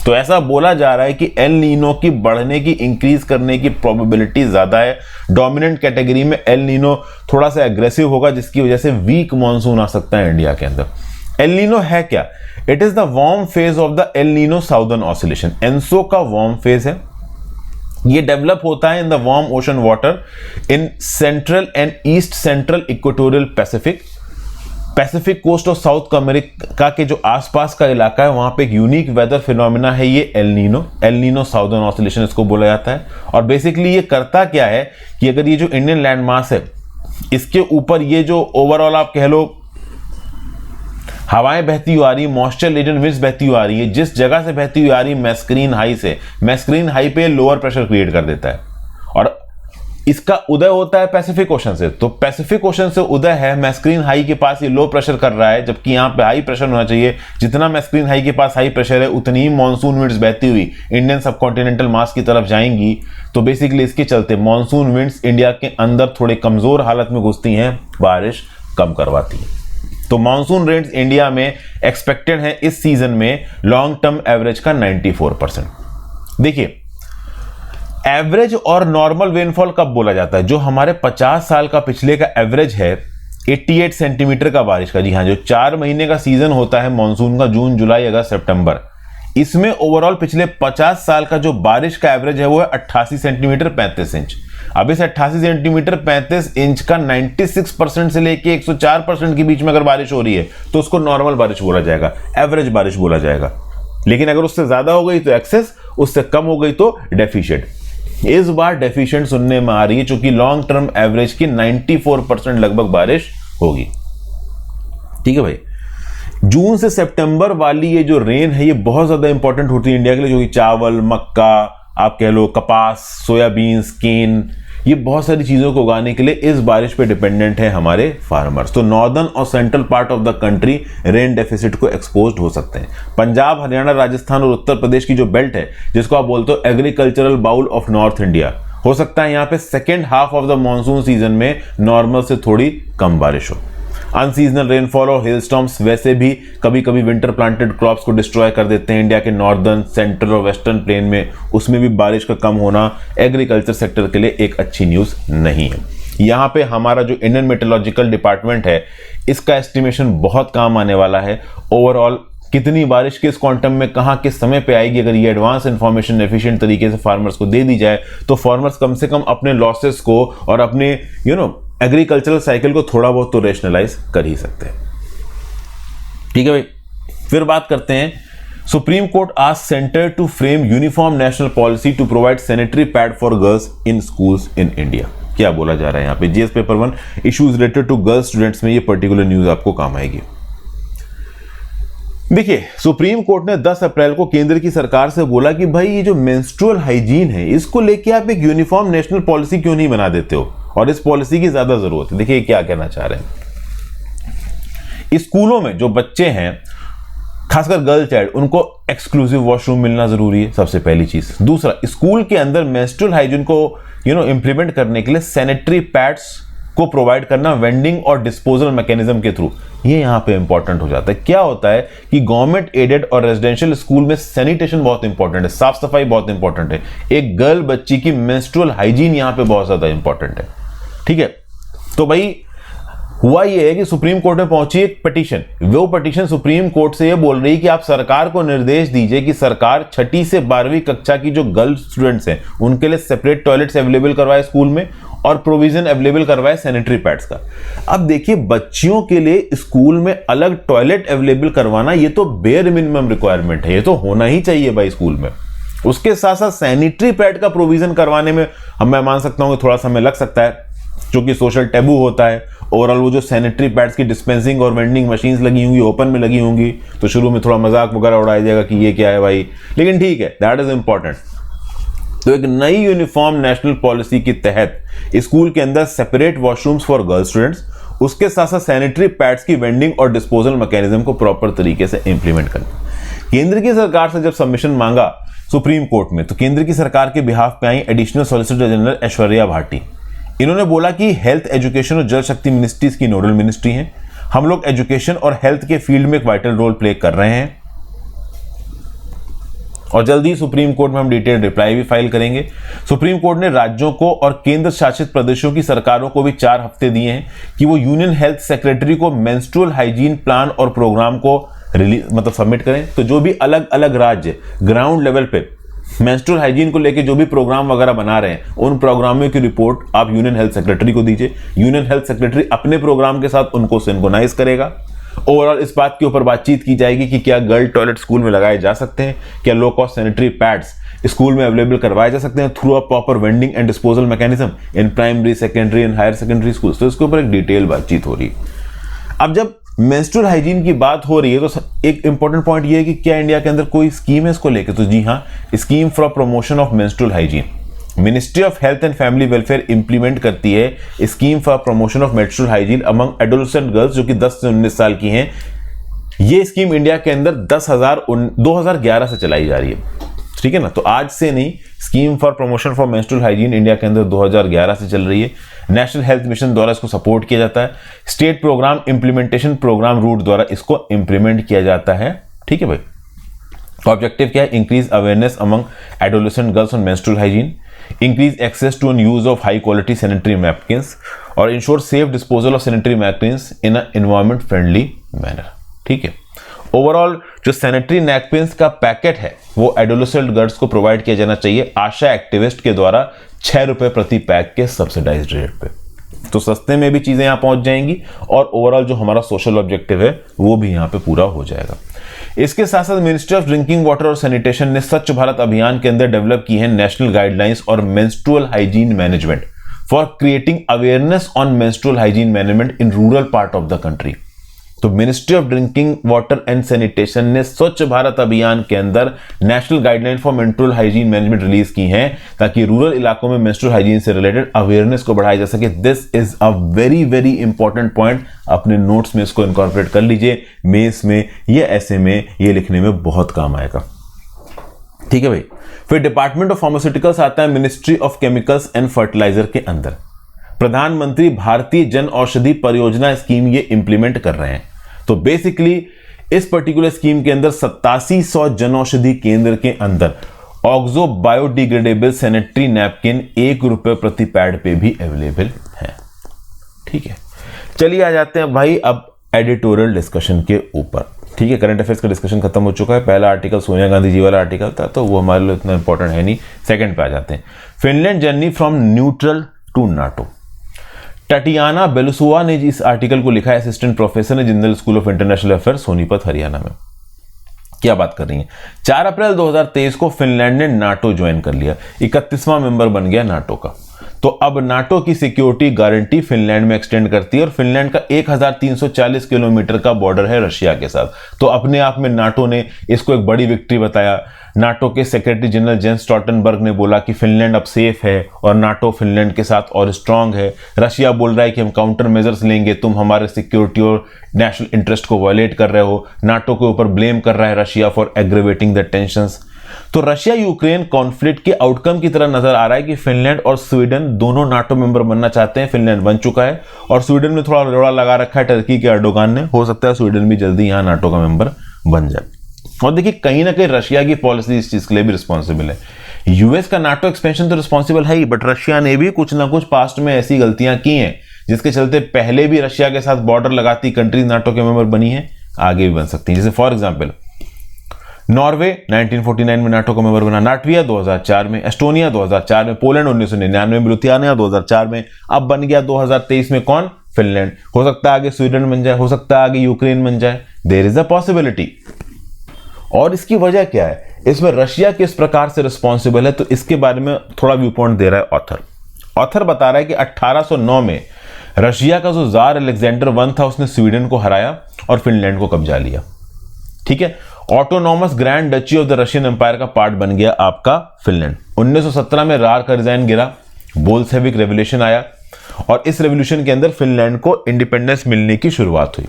तो ऐसा बोला जा रहा है कि एल नीनो की बढ़ने की, इंक्रीज करने की प्रोबेबिलिटी ज्यादा है। डोमिनेंट कैटेगरी में एल नीनो थोड़ा सा एग्रेसिव होगा, जिसकी वजह से वीक मॉनसून आ सकता है इंडिया के अंदर। एल नीनो है क्या? It is the warm phase of the El Nino southern oscillation. ENSO का वार्म फेज है, ये डेवलप होता है in the warm ocean water in central and east central equatorial Pacific coast और साउथ अमेरिका के जो आसपास का इलाका है, वहां पे एक यूनिक वेदर फिनोमिना है ये एल नीनो साउदर्न ऑसिलेशन इसको बोला जाता है। और बेसिकली ये करता क्या है कि अगर ये जो इंडियन लैंड मास है, इसके ऊपर ये जो ओवरऑल आप कह लो हवाएं बहती हुई आ रही है, मॉइस्चर लेडन विंड्स बहती हुई आ रही है, जिस जगह से बहती हुई आ रही है मैस्करीन हाई से, मैस्करीन हाई पे लोअर प्रेशर क्रिएट कर देता है और इसका उदय होता है पैसिफिक ओशन से। तो पैसिफिक ओशन से उदय है, मैस्करीन हाई के पास ये लो प्रेशर कर रहा है, जबकि यहां पे हाई प्रेशर होना चाहिए। जितना मैस्करीन हाई के पास हाई प्रेशर है, उतनी ही मॉनसून विंड्स बहती हुई इंडियन सबकॉन्टिनेंटल मास की तरफ जाएंगी। तो बेसिकली इसके चलते मॉनसून विंड्स इंडिया के अंदर थोड़े कमजोर हालत में घुसती हैं, बारिश कम करवाती है। तो मॉनसून रेन्स इंडिया में एक्सपेक्टेड है इस सीजन में लॉन्ग टर्म एवरेज का 94%। देखिए, एवरेज और नॉर्मल रेनफॉल कब बोला जाता है? जो हमारे 50 साल का पिछले का एवरेज है 88 सेंटीमीटर का बारिश का। जी हाँ, जो 4 महीने का सीजन होता है मॉनसून का, जून जुलाई अगस्त सितंबर, इसमें ओवरऑल पिछले 50 साल का जो बारिश का एवरेज है वो है 88 सेंटीमीटर 35 इंच। अब इस 88 सेंटीमीटर 35 इंच का 96% से लेके 104% के बीच में अगर बारिश हो रही है तो उसको नॉर्मल बारिश बोला जाएगा, एवरेज बारिश बोला जाएगा। लेकिन अगर उससे ज्यादा हो गई तो एक्सेस, उससे कम हो गई तो डेफिशिएंट। इस बार डेफिशिएंट सुनने में आ रही है, चूंकि लॉन्ग टर्म एवरेज की 94% लगभग बारिश होगी। ठीक है भाई, जून से सितंबर वाली ये जो रेन है ये बहुत ज्यादा इंपॉर्टेंट होती है इंडिया के लिए, जो कि चावल, मक्का, आप कह लो कपास, सोयाबीन, केन, ये बहुत सारी चीजों को उगाने के लिए इस बारिश पे डिपेंडेंट है हमारे फार्मर्स। तो नॉर्दर्न और central part of the country rain deficit को एक्सपोज्ड हो सकते हैं। पंजाब, हरियाणा, राजस्थान और उत्तर प्रदेश की जो बेल्ट है, जिसको आप बोलते हो agricultural bowl of north India, हो सकता है यहां पे second half of the monsoon season में नॉर्मल से थोड़ी कम बारिश हो। अनसीजनल रेनफॉल और हेलस्टॉर्म्स वैसे भी कभी कभी विंटर प्लांटेड क्रॉप्स को डिस्ट्रॉय कर देते हैं इंडिया के नॉर्दर्न, सेंट्रल और वेस्टर्न प्लेन में, उसमें भी बारिश का कम होना एग्रीकल्चर सेक्टर के लिए एक अच्छी न्यूज़ नहीं है। यहाँ पे हमारा जो इंडियन मेट्रोलॉजिकल डिपार्टमेंट है, इसका एस्टिमेशन बहुत काम आने वाला है। ओवरऑल कितनी बारिश किस क्वांटम में कहाँ किस समय पे आएगी, अगर ये एडवांस इंफॉर्मेशन एफिशिएंट तरीके से फार्मर्स को दे दी जाए तो फार्मर्स कम से कम अपने लॉसेस को और अपने एग्रीकल्चरल साइकिल को थोड़ा बहुत तो रेशनलाइज कर ही सकते हैं। ठीक है भाई, फिर बात करते हैं। Supreme court asked centre to frame uniform national policy to provide sanitary pad for girls in schools in India. क्या बोला जा रहा है यहाँ पे? GS paper 1 issues related to girls students में ये पर्टिकुलर न्यूज आपको काम आएगी। देखिए, सुप्रीम कोर्ट ने 10 अप्रैल को केंद्र की सरकार से बोला कि भाई ये जो मेंस्ट्रुअल हाइजीन है, इसको लेके आप एक यूनिफॉर्म नेशनल पॉलिसी क्यों नहीं बना देते हो, और इस पॉलिसी की ज्यादा जरूरत है। देखिए क्या कहना चाह रहे हैं, स्कूलों में जो बच्चे हैं, खासकर गर्ल चाइल्ड, उनको एक्सक्लूसिव वॉशरूम मिलना जरूरी है, सबसे पहली चीज। दूसरा, स्कूल के अंदर मेंस्ट्रुअल हाइजीन को इंप्लीमेंट करने के लिए सैनिटरी पैड्स को प्रोवाइड करना वेंडिंग और डिस्पोजल मैकेनिज्म के थ्रू, ये यहां पे इंपॉर्टेंट हो जाता है। क्या होता है कि गवर्नमेंट एडेड और रेजिडेंशियल स्कूल में सैनिटेशन बहुत इंपॉर्टेंट है, साफ सफाई बहुत इंपॉर्टेंट है। एक गर्ल बच्ची की मेंस्ट्रुअल हाइजीन यहां पे बहुत ज्यादा इंपॉर्टेंट है। ठीक है, तो भाई हुआ ये है कि सुप्रीम कोर्ट में पहुंची एक पिटीशन। वो पिटीशन सुप्रीम कोर्ट से ये बोल रही है कि आप सरकार को निर्देश दीजिए कि सरकार 6ठी से 12वीं कक्षा की जो गर्ल स्टूडेंट्स हैं उनके लिए सेपरेट टॉयलेट्स अवेलेबल करवाए स्कूल में, और प्रोविजन अवेलेबल करवाए सैनिटरी पैड्स का। अब देखिए, बच्चियों के लिए स्कूल में अलग टॉयलेट अवेलेबल करवाना ये तो बेयर मिनिमम रिक्वायरमेंट है, ये तो होना ही चाहिए भाई स्कूल में। उसके साथ साथ सैनिटरी पैड का प्रोविजन करवाने में मैं मान सकता हूं कि थोड़ा समय लग सकता है, क्योंकि सोशल टैबू होता है। ओवरऑल वो जो सैनिटरी पैड्स की डिस्पेंसिंग और वेंडिंग मशीन्स लगी होंगी, ओपन में लगी होंगी, तो शुरू में थोड़ा मजाक वगैरह उड़ाया जाएगा कि ये क्या है भाई, लेकिन ठीक है, दैट इज इंपॉर्टेंट। तो एक नई यूनिफॉर्म नेशनल पॉलिसी के तहत स्कूल के अंदर separate washrooms for girl students उसके साथ साथ सैनिटरी पैड्स की वेंडिंग और डिस्पोजल मैकेनिज्म को प्रॉपर तरीके से इंप्लीमेंट करना। केंद्र की सरकार से जब सबमिशन मांगा सुप्रीम कोर्ट में, तो केंद्र की सरकार के बिहाफ पे आई additional solicitor general Aishwarya Bhati. इन्होंने बोला कि हेल्थ, एजुकेशन और जल शक्ति मिनिस्ट्रीज की नोडल मिनिस्ट्री हैं। हम लोग एजुकेशन और हेल्थ के फील्ड में एक वाइटल रोल प्ले कर रहे हैं और जल्दी सुप्रीम कोर्ट में हम डिटेल रिप्लाई भी फाइल करेंगे। सुप्रीम कोर्ट ने राज्यों को और केंद्र शासित प्रदेशों की सरकारों को भी 4 हफ्ते दिए हैं कि वो यूनियन हेल्थ सेक्रेटरी को मेंस्ट्रुअल हाइजीन प्लान और प्रोग्राम को रिलीज सबमिट करें। तो जो भी अलग अलग राज्य ग्राउंड लेवल पे मेंस्ट्रुअल हाइजीन को लेके जो भी प्रोग्राम वगैरह बना रहे हैं, उन प्रोग्रामों की रिपोर्ट आप यूनियन हेल्थ सेक्रेटरी को दीजिए। यूनियन हेल्थ सेक्रेटरी अपने प्रोग्राम के साथ उनको सिंक्रोनाइज करेगा। ओवरऑल इस बात के ऊपर बातचीत की जाएगी कि क्या गर्ल टॉयलेट स्कूल में लगाए जा सकते हैं, क्या low cost sanitary pads school में अवेलेबल करवाए जा सकते हैं through a proper vending and disposal mechanism in primary, secondary and higher secondary school. तो इसके ऊपर एक डिटेल बातचीत हो रही है। अब जब मेंस्ट्रुअल हाइजीन की बात हो रही है तो एक इंपॉर्टेंट पॉइंट ये है कि क्या इंडिया के अंदर कोई स्कीम है इसको लेकर? तो जी हाँ, scheme for promotion of menstrual hygiene. Ministry of health and family welfare implement करती है scheme for promotion of menstrual hygiene among adolescent girls जो कि 10 से 19 साल की हैं। ये स्कीम इंडिया के अंदर 2011 से चलाई जा रही है, ठीक है ना। तो आज से नहीं, scheme for promotion for menstrual hygiene India के अंदर 2011 से चल रही है। नेशनल हेल्थ मिशन द्वारा इसको सपोर्ट किया जाता है। State program implementation program route द्वारा इसको इंप्लीमेंट किया जाता है, ठीक है भाई। ऑब्जेक्टिव क्या है? Increase awareness among adolescent girls on menstrual hygiene, increase access to an use of high quality sanitary napkins और ensure safe disposal of sanitary napkins in a environment friendly manner, ठीक है। ओवरऑल जो sanitary napkins का packet है वो adolescent girls को provide किया जाना चाहिए आशा एक्टिविस्ट के द्वारा 6 रुपए प्रति पैक के सब्सिडाइज्ड रेट पे। तो सस्ते में भी चीजें यहां पहुंच जाएंगी और ओवरऑल जो हमारा सोशल ऑब्जेक्टिव है वो भी यहां पे पूरा हो जाएगा। इसके साथ साथ मिनिस्ट्री ऑफ ड्रिंकिंग वाटर और सैनिटेशन ने स्वच्छ भारत अभियान के अंदर डेवलप की है नेशनल गाइडलाइंस और menstrual hygiene management for creating awareness on menstrual hygiene management in rural part of the country. तो ministry of drinking water and sanitation ने स्वच्छ भारत अभियान के अंदर national guideline for menstrual hygiene management release की हैं ताकि rural इलाकों में मेंस्ट्रुअल हाइजीन से रिलेटेड अवेयरनेस को बढ़ाया जा सके। This is a very very important point. अपने नोट्स में इसको इनकॉर्पोरेट कर लीजिए, मेंस में या ऐसे में ये लिखने में बहुत काम आएगा, ठीक है भाई। फिर डिपार्टमेंट ऑफ फार्मास्यूटिकल्स आता है ministry of chemicals and fertiliser के अंदर। प्रधानमंत्री भारतीय जन औषधि परियोजना स्कीम ये इंप्लीमेंट कर रहे हैं। तो बेसिकली इस पर्टिकुलर स्कीम के अंदर 8700 जन औषधि केंद्र के अंदर ऑक्सो बायोडिग्रेडेबल सैनिटरी नैपकिन 1 रुपए प्रति पैड पे भी अवेलेबल है, ठीक है। चलिए आ जाते हैं भाई अब एडिटोरियल डिस्कशन के ऊपर, ठीक है। करंट अफेयर्स का डिस्कशन खत्म हो चुका है। पहला आर्टिकल सोनिया गांधी जी वाला आर्टिकल था तो वो हमारे लिए इतना इंपॉर्टेंट है नहीं। सेकंड पे आ जाते हैं, Finland journey from neutral to NATO. Tatiana बेलुसुआ ने इस आर्टिकल को लिखा है, असिस्टेंट प्रोफेसर है Jindal school of international affairs Sonipat Haryana में। क्या बात कर रही हैं? 4 अप्रैल 2023 को फिनलैंड ने नाटो ज्वाइन कर लिया, 31वां मेंबर बन गया नाटो का। तो अब नाटो की सिक्योरिटी गारंटी फिनलैंड में एक्सटेंड करती है और फिनलैंड का 1340 किलोमीटर का बॉर्डर है रशिया के साथ। तो अपने आप में नाटो ने इसको एक बड़ी विक्ट्री बताया। नाटो के सेक्रेटरी जनरल जेंस स्टॉल्टनबर्ग ने बोला कि फिनलैंड अब सेफ है और नाटो फिनलैंड के साथ और स्ट्रांग है। रशिया बोल रहा है कि हम काउंटर मेजर्स लेंगे, तुम हमारे सिक्योरिटी और नेशनल इंटरेस्ट को वायलेट कर रहे हो। नाटो के ऊपर ब्लेम कर रहा है Russia for aggravating the tensions. तो रशिया यूक्रेन कॉन्फ्लिक्ट के आउटकम की तरह नजर आ रहा है कि फिनलैंड और स्वीडन दोनों नाटो मेंबर बनना चाहते हैं। फिनलैंड बन चुका है और स्वीडन में थोड़ा रोड़ा लगा रखा है टर्की के एर्डोगान ने। हो सकता है स्वीडन भी जल्दी यहां नाटो का मेंबर बन जाए। और देखिए कहीं ना कहीं रशिया की पॉलिसी इस चीज के लिए भी रिस्पॉन्सिबल है। यूएस का नाटो एक्सपेंशन तो रिस्पॉन्सिबल है ही, बट रशिया ने भी कुछ ना कुछ पास्ट में ऐसी गलतियां की हैं जिसके चलते पहले भी रशिया के साथ बॉर्डर लगाती कंट्रीज नाटो के मेंबर बनी है, आगे भी बन सकती हैं। जैसे फॉर एग्जाम्पल नॉर्वे 1949 में नाटो का मेंबर बना, लाटविया 2004 में, एस्टोनिया 2004 में, पोलैंड 1999 में, लिथुआनिया 2004 में, अब बन गया 2023 में कौन? फिनलैंड। हो सकता है आगे स्वीडन बन जाए, हो सकता है आगे यूक्रेन बन जाए। There is a possibility. और इसकी वजह क्या है? इसमें रशिया किस प्रकार से रिस्पॉन्सिबल है, तो इसके बारे में थोड़ा व्यू पॉइंट दे रहा है ऑथर बता रहा है कि 1809 में रशिया का जो जार अलेक्जेंडर वन था उसने स्वीडन को हराया और फिनलैंड को कब्जा लिया, ठीक है। Autonomous grand duchy of the Russian empire का पार्ट बन गया आपका फिनलैंड। 1917 में रार का रिजाइन गिरा, बोल्शेविक रेवोल्यूशन आया, और इस रेवोल्यूशन के अंदर फिनलैंड को इंडिपेंडेंस मिलने की शुरुआत हुई।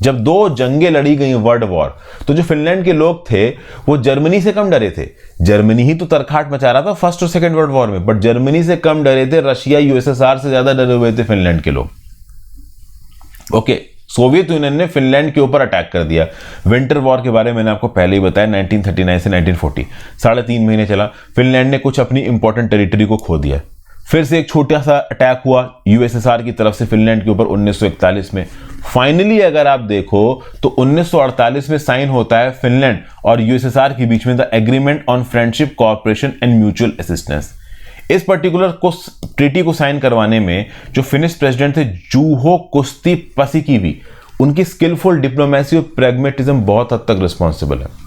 जब 2 जंगें लड़ी गई वर्ल्ड वॉर, तो जो फिनलैंड के लोग थे वो जर्मनी से कम डरे थे। जर्मनी ही तो तरखाट मचा रहा था फर्स्ट और सेकंड वर्ल्ड वॉर में, बट जर्मनी से कम डरे थे रशिया, यूएसएसआर से ज्यादा डरे हुए थे फिनलैंड के लोग। ओके, सोवियत यूनियन ने फिनलैंड के ऊपर अटैक कर दिया। विंटर वॉर के बारे में मैंने आपको पहले ही बताया, 1939 से 1940, 3.5 महीने चला। फिनलैंड ने कुछ अपनी इंपॉर्टेंट टेरिटरी को खो दिया। फिर से एक छोटा सा अटैक हुआ यूएसएसआर की तरफ से फिनलैंड के ऊपर 1941 में। फाइनली अगर आप देखो तो 1948 में साइन होता है फिनलैंड और यूएसएसआर के बीच में the agreement on friendship, cooperation and mutual assistance. इस पर्टिकुलर ट्रीटी को साइन करवाने में जो फिनिश प्रेसिडेंट थे जूहो कुस्ती पसिकिवी, उनकी स्किलफुल डिप्लोमेसी और प्रैग्मेटिज्म बहुत हद तक रिस्पॉन्सिबल है।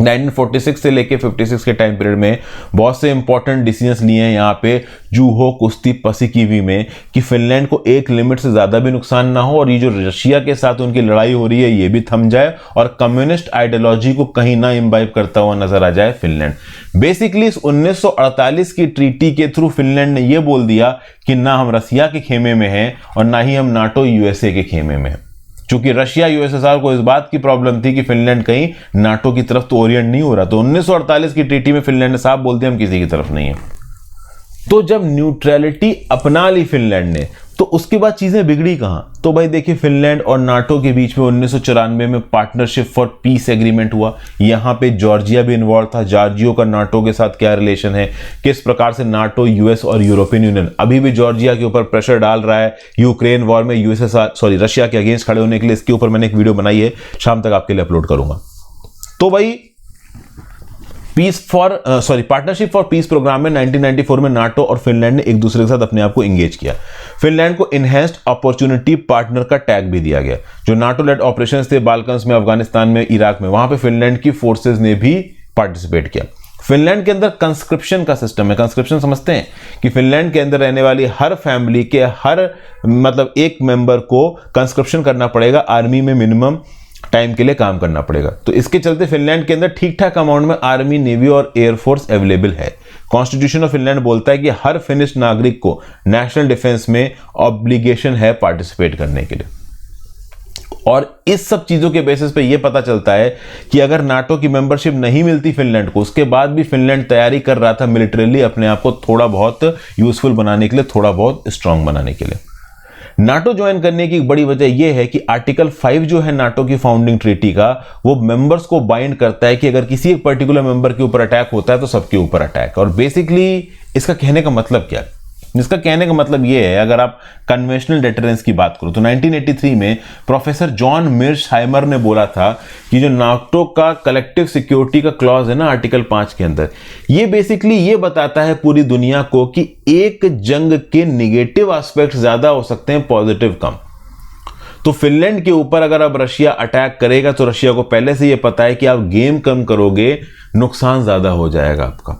1946 से लेके 56 के टाइम पीरियड में बहुत से इंपॉर्टेंट डिसीजंस लिए हैं यहाँ पे जूहो कुस्ती पसिकिवी में कि फिनलैंड को एक लिमिट से ज्यादा भी नुकसान ना हो और ये जो रशिया के साथ उनकी लड़ाई हो रही है ये भी थम जाए और कम्युनिस्ट आइडियोलॉजी को कहीं ना इम्बाइब करता हुआ नजर आ जाए फिनलैंड। बेसिकली इस 1948 की ट्रीटी के थ्रू फिनलैंड ने यह बोल दिया कि ना हम रसिया के खेमे में हैं और ना ही हम नाटो यूएसए के खेमे में हैं। क्योंकि रशिया यूएसएसआर को इस बात की प्रॉब्लम थी कि फिनलैंड कहीं नाटो की तरफ तो ओरिएंट नहीं हो रहा, तो 1948 की ट्रीटी में फिनलैंड ने साफ बोल दिया हम किसी की तरफ नहीं है। तो जब न्यूट्रलिटी अपना ली फिनलैंड ने तो उसके बाद चीजें बिगड़ी कहां? तो भाई देखिए, फिनलैंड और नाटो के बीच में 1994 में पार्टनरशिप फॉर पीस एग्रीमेंट हुआ। यहां पे जॉर्जिया भी इन्वॉल्व था। जॉर्जिया का नाटो के साथ क्या रिलेशन है, किस प्रकार से नाटो, यूएस और यूरोपियन यूनियन अभी भी जॉर्जिया के ऊपर प्रेशर डाल रहा है यूक्रेन वॉर में रशिया के अगेंस्ट खड़े होने के लिए। इसके ऊपर मैंने एक वीडियो बनाई है, शाम तक आपके लिए अपलोड करूंगा। तो भाई पार्टनरशिप फॉर पीस प्रोग्राम में 1994 में नाटो और फिनलैंड ने एक दूसरे के साथ अपने आप को एंगेज किया। फिनलैंड को इनहैंस्ड अपॉर्चुनिटी पार्टनर का टैग भी दिया गया। जो नाटो लेड ऑपरेशंस थे बाल्कन्स में, अफगानिस्तान में, इराक में, वहां पे फिनलैंड की फोर्सेस ने भी पार्टिसिपेट किया। फिनलैंड के अंदर कंस्क्रिप्शन का सिस्टम है। कंस्क्रिप्शन समझते हैं कि फिनलैंड के अंदर रहने वाली हर फैमिली के एक मेंबर को कंस्क्रिप्शन करना पड़ेगा, आर्मी में मिनिमम टाइम के लिए काम करना पड़ेगा। तो इसके चलते फिनलैंड के अंदर ठीक ठाक अमाउंट में आर्मी, नेवी और एयरफोर्स अवेलेबल है। कॉन्स्टिट्यूशन ऑफ फिनलैंड बोलता है कि हर फिनिश नागरिक को नेशनल डिफेंस में ऑब्लिगेशन है पार्टिसिपेट करने के लिए। और इस सब चीजों के बेसिस पे यह पता चलता है कि अगर नाटो की मेंबरशिप नहीं मिलती फिनलैंड को, उसके बाद भी फिनलैंड तैयारी कर रहा था मिलिटरीली अपने आप को थोड़ा बहुत यूजफुल बनाने के लिए, थोड़ा बहुत स्ट्रांग बनाने के लिए। नाटो ज्वाइन करने की बड़ी वजह यह है कि आर्टिकल 5 जो है नाटो की फाउंडिंग ट्रीटी का, वो मेंबर्स को बाइंड करता है कि अगर किसी एक पर्टिकुलर मेंबर के ऊपर अटैक होता है तो सबके ऊपर अटैक। और बेसिकली इसका कहने का मतलब क्या है? इसका कहने का मतलब यह है, अगर आप कन्वेंशनल डेटरेंस की बात करो तो 1983 में प्रोफेसर जॉन मिर्शहाइमर ने बोला था कि जो नाटो का कलेक्टिव सिक्योरिटी का क्लॉज है ना आर्टिकल 5 के अंदर, ये बेसिकली ये बताता है पूरी दुनिया को कि एक जंग के निगेटिव एस्पेक्ट ज्यादा हो सकते हैं, पॉजिटिव कम। तो फिनलैंड के ऊपर अगर अब रशिया अटैक करेगा तो रशिया को पहले से यह पता है कि आप गेम कम करोगे, नुकसान ज्यादा हो जाएगा आपका।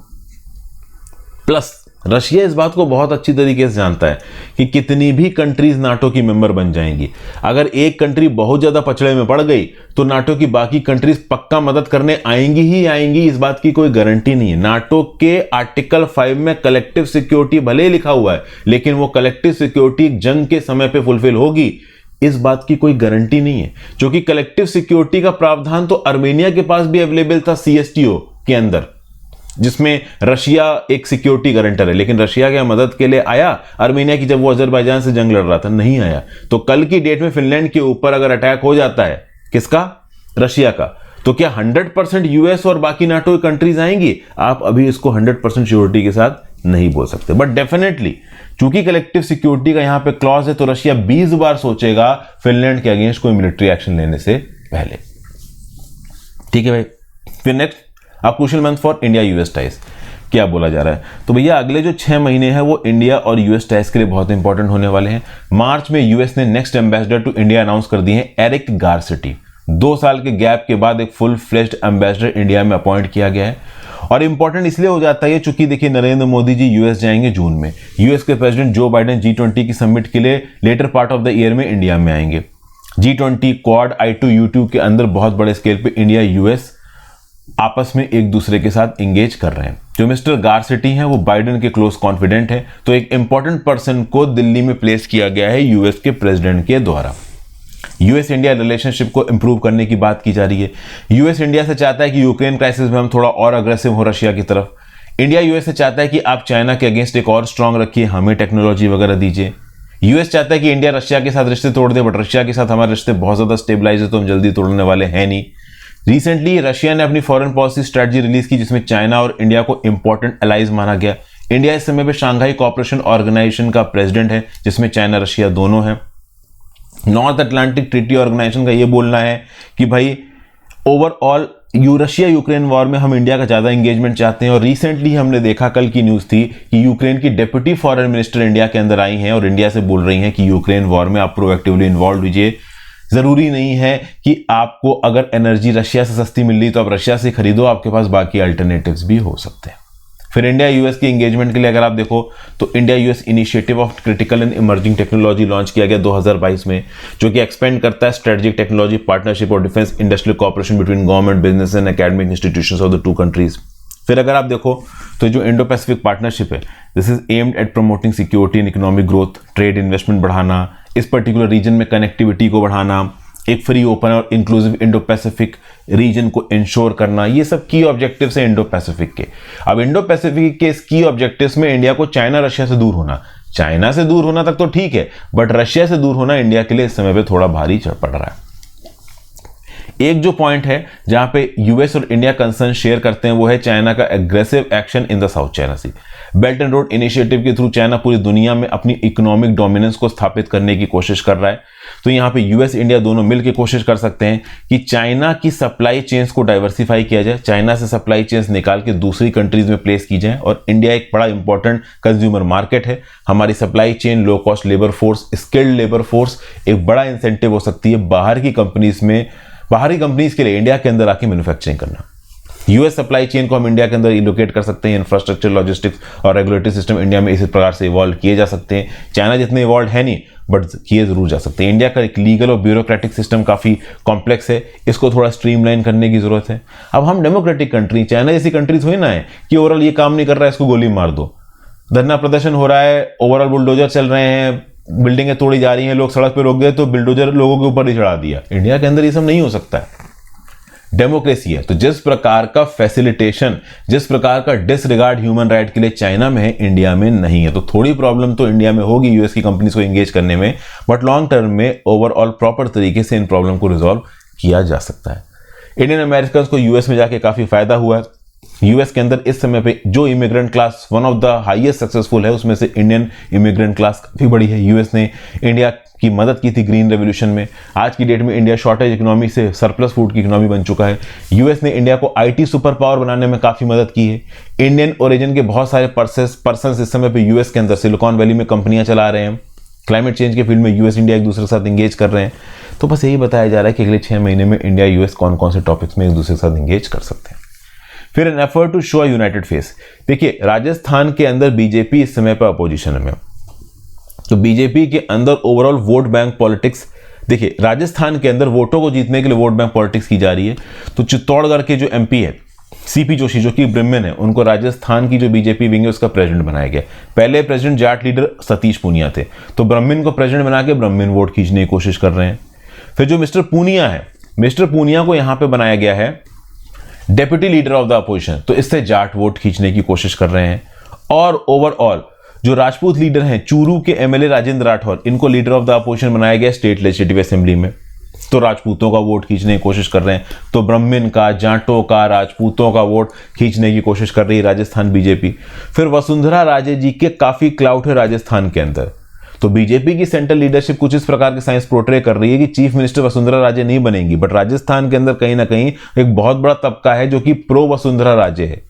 प्लस रशिया इस बात को बहुत अच्छी तरीके से जानता है कि कितनी भी कंट्रीज नाटो की मेंबर बन जाएंगी, अगर एक कंट्री बहुत ज्यादा पछड़े में पड़ गई तो नाटो की बाकी कंट्रीज पक्का मदद करने आएंगी ही आएंगी, इस बात की कोई गारंटी नहीं है। नाटो के आर्टिकल 5 में कलेक्टिव सिक्योरिटी भले ही लिखा हुआ है, लेकिन वो कलेक्टिव सिक्योरिटी जंग के समय पे फुलफिल होगी, इस बात की कोई गारंटी नहीं है। क्योंकि कलेक्टिव सिक्योरिटी का प्रावधान तो आर्मेनिया के पास भी अवेलेबल था सीएसटीओ के अंदर, जिसमें रशिया एक सिक्योरिटी गारंटर है, लेकिन रशिया क्या मदद के लिए आया आर्मेनिया की जब वो अजरबैजान से जंग लड़ रहा था? नहीं आया। तो कल की डेट में फिनलैंड के ऊपर अगर अटैक हो जाता है, किसका? रशिया का, तो क्या 100% यूएस और बाकी नाटो की कंट्रीज आएंगी? आप अभी इसको 100% श्योरिटी के साथ नहीं बोल सकते, बट डेफिनेटली चूंकि कलेक्टिव सिक्योरिटी का यहां पे क्लॉज है तो रशिया 20 बार सोचेगा फिनलैंड के अगेंस्ट कोई मिलिट्री एक्शन लेने से पहले। ठीक है भाई। फिर नेक्स्ट, अब crucial month for India US ties क्या बोला जा रहा है? तो भैया अगले जो 6 महीने हैं वो इंडिया और यूएस टाइज के लिए बहुत इंपॉर्टेंट होने वाले हैं। मार्च में यूएस ने next ambassador to India announce कर दिए हैं, एरिक गारसिटी। 2 साल के गैप के बाद एक फुल फ्लेज्ड एम्बेसडर इंडिया में अपॉइंट किया गया है। और इंपॉर्टेंट इसलिए हो जाता है चूंकि देखिए नरेंद्र मोदी जी यूएस जाएंगे जून में, यूएस के प्रेसिडेंट जो बाइडेन G20 की समिट के लिए later part of the year में इंडिया में आएंगे। G20, क्वाड, I2, U2 के अंदर बहुत बड़े स्केल पे इंडिया यूएस आपस में एक दूसरे के साथ इंगेज कर रहे हैं। जो मिस्टर गारसेटी हैं वो बाइडेन के क्लोज कॉन्फिडेंट हैं, तो एक इंपॉर्टेंट पर्सन को दिल्ली में प्लेस किया गया है यूएस के प्रेसिडेंट के द्वारा। यूएस इंडिया रिलेशनशिप को इंप्रूव करने की बात की जा रही है। यूएस इंडिया से चाहता है कि यूक्रेन क्राइसिस में हम थोड़ा और अग्रेसिव हो रशिया की तरफ। इंडिया यूएस से चाहता है कि आप चाइना के अगेंस्ट एक और स्ट्रांग रखिए, हमें टेक्नोलॉजी वगैरह दीजिए। यूएस चाहता है कि इंडिया रशिया के साथ रिश्ते तोड़ दे, बट रशिया के साथ हमारे रिश्ते बहुत ज्यादा स्टेबलाइज है, तो हम जल्दी तोड़ने वाले हैं नहीं। रिसेंटली रशिया ने अपनी फॉरेन पॉलिसी स्ट्रेटजी रिलीज की, जिसमें चाइना और इंडिया को इंपॉर्टेंट अलाइज माना गया। इंडिया इस समय पे शंघाई कोऑपरेशन ऑर्गेनाइजेशन का प्रेसिडेंट है, जिसमें चाइना रशिया दोनों हैं। नॉर्थ अटलांटिक ट्रीटी ऑर्गेनाइजेशन का ये बोलना है कि भाई ओवरऑल रशिया यूक्रेन वॉर में हम इंडिया का ज्यादा एंगेजमेंट चाहते हैं। और रिसेंटली हमने देखा, कल की न्यूज थी कि यूक्रेन की डेप्यूटी फॉरेन मिनिस्टर इंडिया के अंदर आई हैं और इंडिया से बोल रही हैं कि यूक्रेन वॉर में आप प्रोएक्टिवली इन्वॉल्व लीजिए। जरूरी नहीं है कि आपको अगर एनर्जी रशिया से सस्ती मिल रही तो आप रशिया से खरीदो, आपके पास बाकी अल्टरनेटिव्स भी हो सकते हैं। फिर इंडिया यूएस की एंगेजमेंट के लिए अगर आप देखो तो India US initiative of critical and emerging technology launch किया गया 2022 में, जो कि एक्सपेंड करता है स्ट्रेटेजिक टेक्नोलॉजी पार्टनरशिप और defence industrial cooperation between government, business and academic institutions of the two countries. फिर अगर आप देखो तो जो इंडो पैसिफिक पार्टनरशिप है, this is aimed at promoting security and economic growth, trade investment बढ़ाना, इस पर्टिकुलर रीजन में कनेक्टिविटी को बढ़ाना, एक फ्री, ओपन और इंक्लूसिव इंडो पैसिफिक रीजन को इंश्योर करना, ये सब की ऑब्जेक्टिव्स हैं इंडो पैसिफिक के। अब इंडो पैसिफिक के इस की ऑब्जेक्टिव्स में इंडिया को चाइना रशिया से दूर होना, चाइना से दूर होना तक तो ठीक है, बट रशिया से दूर होना इंडिया के लिए इस समय पे थोड़ा भारी पड़ रहा है। एक जो पॉइंट है जहां पे यूएस और इंडिया कंसर्न शेयर करते हैं वो है चाइना का aggressive action in the South China Sea. Belt and road initiative के थ्रू चाइना पूरी दुनिया में अपनी इकोनॉमिक डोमिनेंस को स्थापित करने की कोशिश कर रहा है। तो यहां पे यूएस इंडिया दोनों मिलकर कोशिश कर सकते हैं कि चाइना की सप्लाई चेन्स को डाइवर्सिफाई किया जाए, चाइना से सप्लाई चेन्स निकाल के दूसरी कंट्रीज में प्लेस की जाए। और इंडिया एक बड़ा इंपॉर्टेंट कंज्यूमर मार्केट है, हमारी supply chain, low cost labour force, skilled labour force एक बड़ा इंसेंटिव हो सकती है बाहरी कंपनीज के लिए इंडिया के अंदर आके मैन्युफैक्चरिंग करना। यूएस सप्लाई चेन को हम इंडिया के अंदर इलोकेट कर सकते हैं, इंफ्रास्ट्रक्चर, लॉजिस्टिक्स और रेगुलेटरी सिस्टम इंडिया में इसी प्रकार से इवॉल्व किए जा सकते हैं। चाइना जितने इवॉल्व है नहीं, बट किए जरूर जा सकते हैं। इंडिया का एक लीगल और ब्यूरोक्रेटिक सिस्टम काफी कॉम्प्लेक्स है, इसको थोड़ा स्ट्रीमलाइन करने की जरूरत है। अब हम डेमोक्रेटिक कंट्री, चाइना जैसी कंट्रीज हुई ना है कि ओवरऑल ये काम नहीं कर रहा है, इसको गोली मार दो। धरना प्रदर्शन हो रहा है, ओवरऑल बुलडोजर चल रहे हैं, बिल्डिंगें तोड़ी जा रही हैं, लोग सड़क पर रोक गए तो बुलडोजर लोगों के ऊपर ही चढ़ा दिया। इंडिया के अंदर ये सब नहीं हो सकता है, डेमोक्रेसी है। तो जिस प्रकार का फैसिलिटेशन, जिस प्रकार का डिसरिगार्ड ह्यूमन राइट के लिए चाइना में है, इंडिया में नहीं है। तो थोड़ी प्रॉब्लम तो इंडिया में होगी यूएस की कंपनीज को एंगेज करने में, बट लॉन्ग टर्म में ओवरऑल प्रॉपर तरीके से इन प्रॉब्लम को रिजॉल्व किया जा सकता है। इंडियन अमेरिकन को यूएस में जाके काफी फायदा हुआ है। यूएस के अंदर इस समय पे जो immigrant class one of the highest successful है, उसमें से इंडियन इमिग्रेंट क्लास काफी बड़ी है। यूएस ने इंडिया की मदद की थी ग्रीन रेवोल्यूशन में। आज की डेट में इंडिया शॉर्टेज इकोनॉमी से सरप्लस फूड की इकोनॉमी बन चुका है। यूएस ने इंडिया को आईटी सुपर पावर बनाने में काफी मदद की है। इंडियन ओरिजिन के बहुत सारे पर्सन इस समय पे यूएस के अंदर सिलिकॉन वैली में कंपनियां चला रहे हैं। क्लाइमेट चेंज के फील्ड में यूएस इंडिया एक दूसरे के साथ इंगेज कर रहे हैं। तो बस यही बताया जा रहा है कि अगले 6 महीने में इंडिया यूएस कौन कौन से टॉपिक्स में एक दूसरे के साथ इंगेज कर सकते हैं। फिर an effort to show united face. देखिए, राजस्थान के अंदर बीजेपी इस समय पर अपोजिशन में, तो बीजेपी के अंदर ओवरऑल वोट बैंक पॉलिटिक्स, देखिए राजस्थान के अंदर वोटों को जीतने के लिए वोट बैंक पॉलिटिक्स की जा रही है। तो चित्तौड़गढ़ के जो एमपी है सीपी जोशी, जो कि ब्राह्मण है, उनको राजस्थान की जो बीजेपी विंग है उसका प्रेसिडेंट बनाया गया। पहले प्रेसिडेंट जाट लीडर सतीश पूनिया थे, तो ब्राह्मण को प्रेसिडेंट बना के ब्राह्मण वोट खींचने की कोशिश कर रहे हैं। फिर जो मिस्टर पूनिया है, मिस्टर पूनिया को यहां पर बनाया गया है deputy leader of the opposition, तो इससे जाट वोट खींचने की कोशिश कर रहे हैं। और ओवरऑल जो राजपूत लीडर हैं, चूरू के एमएलए राजेंद्र राठौर, इनको लीडर ऑफ द अपोजिशन बनाया गया स्टेट लेजिस्लेटिव असेंबली में, तो राजपूतों का वोट खींचने की कोशिश कर रहे हैं। तो ब्राह्मण का, जाटों का, राजपूतों का वोट खींचने की कोशिश कर रही है राजस्थान बीजेपी। फिर वसुंधरा राजे जी के काफी क्लाउट है राजस्थान के अंदर, तो बीजेपी की सेंट्रल लीडरशिप कुछ इस प्रकार के साइंस पोर्ट्रे कर रही है कि चीफ मिनिस्टर वसुंधरा राजे नहीं बनेंगी, बट राजस्थान के अंदर कहीं ना कहीं एक बहुत बड़ा तबका है जो कि प्रो वसुंधरा राजे है।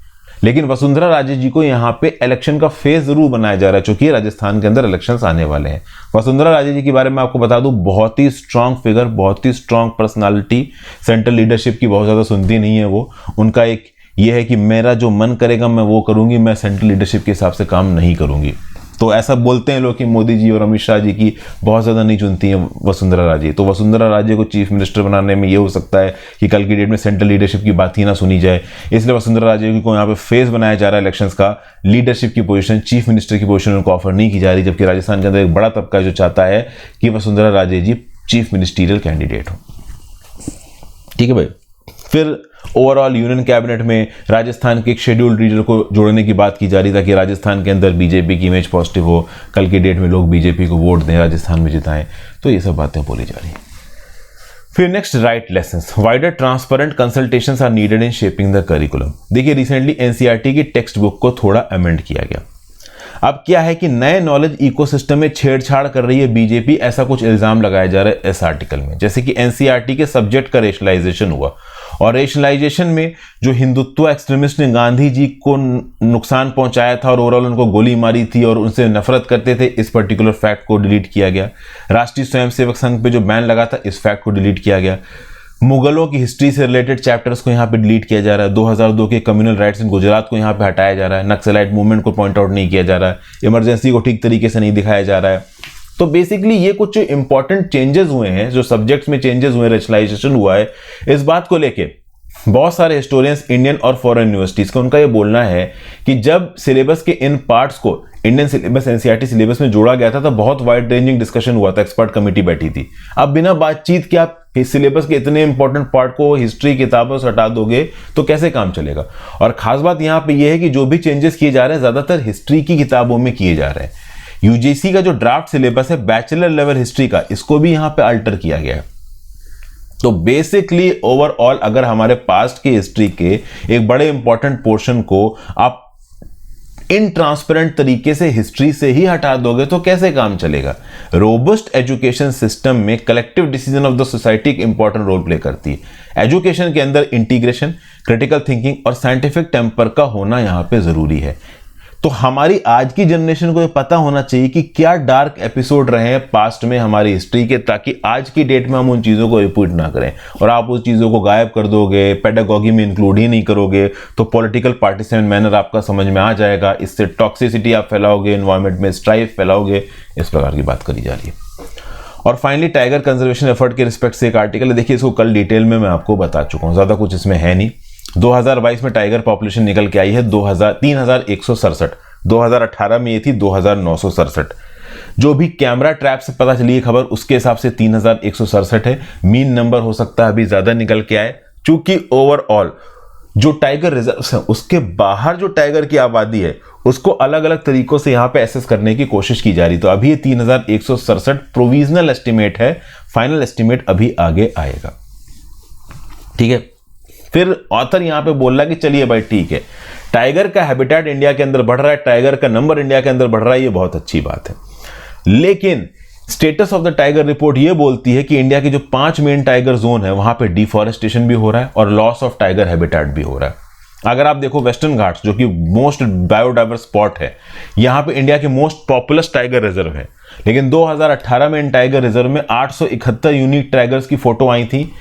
लेकिन वसुंधरा राजे जी को यहाँ पे इलेक्शन का फेज जरूर बनाया जा रहा है, क्योंकि राजस्थान के अंदर इलेक्शंस आने वाले हैं। वसुंधरा राजे जी के बारे में आपको बता दूं, बहुत ही स्ट्रांग फिगर, बहुत ही स्ट्रांग पर्सनालिटी, सेंट्रल लीडरशिप की बहुत ज्यादा सुनती नहीं है वो। उनका एक ये है कि मेरा जो मन करेगा मैं वो करूंगी, मैं सेंट्रल लीडरशिप के हिसाब से काम नहीं करूंगी। तो ऐसा बोलते हैं लोग कि मोदी जी और अमित शाह जी की बहुत ज़्यादा नहीं चुनती है वसुंधरा राजे, तो वसुंधरा राजे को चीफ मिनिस्टर बनाने में ये हो सकता है कि कल की डेट में सेंट्रल लीडरशिप की बात ही ना सुनी जाए, इसलिए वसुंधरा राजे को यहाँ पे फेस बनाया जा रहा है इलेक्शंस का। लीडरशिप की पोजीशन, चीफ मिनिस्टर की पोजीशन उनको ऑफर नहीं की जा रही, जबकि राजस्थान के अंदर एक बड़ा तबका जो चाहता है कि वसुंधरा राजे जी चीफ मिनिस्टीरियल कैंडिडेट हो। ठीक है भाई। फिर ओवरऑल यूनियन कैबिनेट में राजस्थान के एक शेड्यूल्ड रीजन को जोड़ने की बात की जा रही, ताकि राजस्थान के अंदर बीजेपी की इमेज पॉजिटिव हो, कल की डेट में लोग बीजेपी को वोट दें, राजस्थान में जिताएं। तो ये सब बातें बोली जा रही हैं। फिर next, right lessons, wider transparent consultations are needed in shaping the curriculum. देखिए रिसेंटली एनसीईआरटी की टेक्स्ट बुक को थोड़ा अमेंड किया गया। अब क्या है कि नए नॉलेज इकोसिस्टम में छेड़छाड़ कर रही है बीजेपी, ऐसा कुछ इल्जाम लगाया जा रहा है इस आर्टिकल में। जैसे कि एनसीईआरटी के सब्जेक्ट का रेशनलाइजेशन हुआ, और रेशनलाइजेशन में जो हिंदुत्व एक्सट्रीमिस्ट ने गांधी जी को नुकसान पहुंचाया था और ओवरऑल उनको गोली मारी थी और उनसे नफरत करते थे, इस पर्टिकुलर फैक्ट को डिलीट किया गया। राष्ट्रीय स्वयंसेवक संघ पे जो बैन लगा था, इस फैक्ट को डिलीट किया गया। मुगलों की हिस्ट्री से रिलेटेड चैप्टर्स को यहाँ पे डिलीट किया जा रहा है। 2002 के कम्युनल राइट्स इन गुजरात को यहाँ पे हटाया जा रहा है। नक्सलाइट मूवमेंट को पॉइंट आउट नहीं किया जा रहा है। इमरजेंसी को ठीक तरीके से नहीं दिखाया जा रहा है। तो बेसिकली ये कुछ इंपॉर्टेंट चेंजेस हुए हैं, जो सब्जेक्ट्स में चेंजेस हुए, रेशनलाइजेशन हुआ है। इस बात को लेके बहुत सारे हिस्टोरियंस इंडियन और फॉरेन यूनिवर्सिटीज का उनका ये बोलना है कि जब सिलेबस के इन पार्ट्स को इंडियन सिलेबस एनसीईआरटी सिलेबस में जोड़ा गया था, तो बहुत वाइड रेंजिंग डिस्कशन हुआ था, एक्सपर्ट कमेटी बैठी थी। अब बिना बातचीत के आप इस सिलेबस के इतने इंपॉर्टेंट पार्ट को हिस्ट्री किताबों से हटा दोगे तो कैसे काम चलेगा। और खास बात यहाँ पे ये है कि जो भी चेंजेस किए जा रहे हैं ज्यादातर हिस्ट्री की किताबों में किए जा रहे हैं। यूजीसी का जो ड्राफ्ट सिलेबस है बैचलर लेवल हिस्ट्री का, इसको भी यहाँ पे अल्टर किया गया है। तो बेसिकली ओवरऑल अगर हमारे पास्ट की हिस्ट्री के एक बड़े इंपॉर्टेंट पोर्शन को आप इनट्रांसपेरेंट तरीके से हिस्ट्री से ही हटा दोगे तो कैसे काम चलेगा। रोबस्ट एजुकेशन सिस्टम में collective decision of the society एक इंपॉर्टेंट रोल प्ले करती है। एजुकेशन के अंदर इंटीग्रेशन, क्रिटिकल थिंकिंग और साइंटिफिक टेम्पर का होना यहां पे जरूरी है। तो हमारी आज की जनरेशन को ये पता होना चाहिए कि क्या डार्क एपिसोड रहे हैं पास्ट में हमारी हिस्ट्री के, ताकि आज की डेट में हम उन चीज़ों को रिपीट ना करें। और आप उस चीज़ों को गायब कर दोगे, पेडागॉगी में इंक्लूड ही नहीं करोगे, तो पॉलिटिकल पार्टिसिपेंट मैनर आपका समझ में आ जाएगा। इससे टॉक्सिसिटी आप फैलाओगे, एनवायरमेंट में स्ट्राइफ फैलाओगे, इस प्रकार की बात करी जा रही है। और फाइनली टाइगर कंजर्वेशन एफर्ट के रिस्पेक्ट से एक आर्टिकल है, देखिए इसको कल डिटेल में मैं आपको बता चुका हूँ, ज़्यादा कुछ इसमें है नहीं। 2022 में टाइगर पॉपुलेशन निकल के आई है 3167। 2018 में ये थी 2967। जो भी कैमरा ट्रैप से पता चली है खबर, उसके हिसाब से 3167 है। मीन नंबर हो सकता है अभी ज्यादा निकल के आए, चूंकि ओवरऑल जो टाइगर रिजर्व है उसके बाहर जो टाइगर की आबादी है उसको अलग अलग तरीकों से यहां पे एसेस करने की कोशिश की जा रही। तो अभी ये 3167 प्रोविजनल एस्टिमेट है, फाइनल एस्टिमेट अभी आगे आएगा। ठीक है। फिर ऑथर यहां पे बोल रहा है कि चलिए भाई ठीक है, टाइगर का हैबिटेट इंडिया के अंदर बढ़ रहा है, टाइगर का नंबर इंडिया के अंदर बढ़ रहा है, ये बहुत अच्छी बात है। लेकिन status of the tiger report ये बोलती है कि इंडिया के जो 5 मेन टाइगर जोन है वहां पे डिफॉरेस्टेशन भी हो रहा है और लॉस ऑफ टाइगर हैबिटेट भी हो रहा है। अगर आप देखो वेस्टर्न घाट्स जो कि मोस्ट बायोडाइवर्स स्पॉट है, यहां पे इंडिया के मोस्ट पॉपुलस टाइगर रिजर्व है, लेकिन 2018 में इन टाइगर रिजर्व में 871 यूनिक टाइगर्स की फोटो आई थी।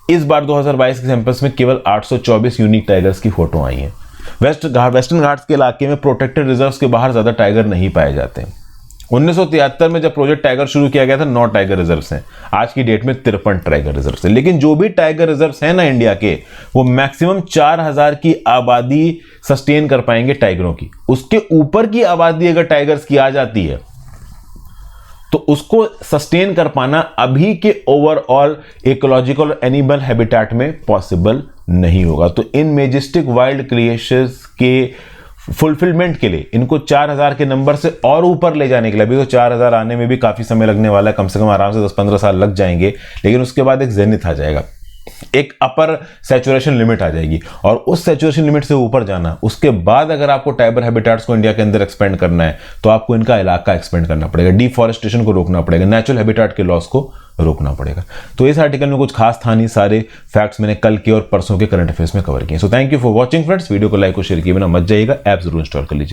इस बार 2022 के सैंपल्स में केवल 824 यूनिक टाइगर्स की फोटो आई है। वेस्टर्न घाट्स के इलाके में प्रोटेक्टेड रिजर्व्स के बाहर ज्यादा टाइगर नहीं पाए जाते। 1973 में जब प्रोजेक्ट टाइगर शुरू किया गया था 9 टाइगर रिजर्व्स हैं, आज की डेट में 53 टाइगर रिजर्व्स हैं। लेकिन जो भी टाइगर रिजर्व्स हैं ना इंडिया के, वो मैक्सिमम 4000 की आबादी सस्टेन कर पाएंगे टाइगरों की। उसके ऊपर की आबादी अगर टाइगर्स की आ जाती है तो उसको सस्टेन कर पाना अभी के ओवरऑल इकोलॉजिकल एनिमल हैबिटेट में पॉसिबल नहीं होगा। तो इन मेजेस्टिक वाइल्ड क्रिएशंस के फुलफिलमेंट के लिए इनको 4000 के नंबर से और ऊपर ले जाने के लिए, अभी तो 4000 आने में भी काफी समय लगने वाला है, कम से कम आराम से 10-15 साल लग जाएंगे। लेकिन उसके बाद एक जेनिथ आ जाएगा, एक अपर सैचुरेशन लिमिट आ जाएगी, और उस सैचुरेशन लिमिट से ऊपर जाना, उसके बाद अगर आपको टाइगर हैबिटेट्स को इंडिया के अंदर एक्सपेंड करना है तो आपको इनका इलाका एक्सपेंड करना पड़ेगा, डिफॉरेस्टेशन को रोकना पड़ेगा, नेचुरल हैबिटेट के लॉस को रोकना पड़ेगा। तो इस आर्टिकल में कुछ खास था नहीं, सारे फैक्ट्स मैंने कल के और परसों के करंट अफेयर्स में कवर किए। So thank you for watching friends. Video को लाइक और शेयर किए बिना मत जाइएगा, ऐप जरूर इंस्टॉल कर लीजिए।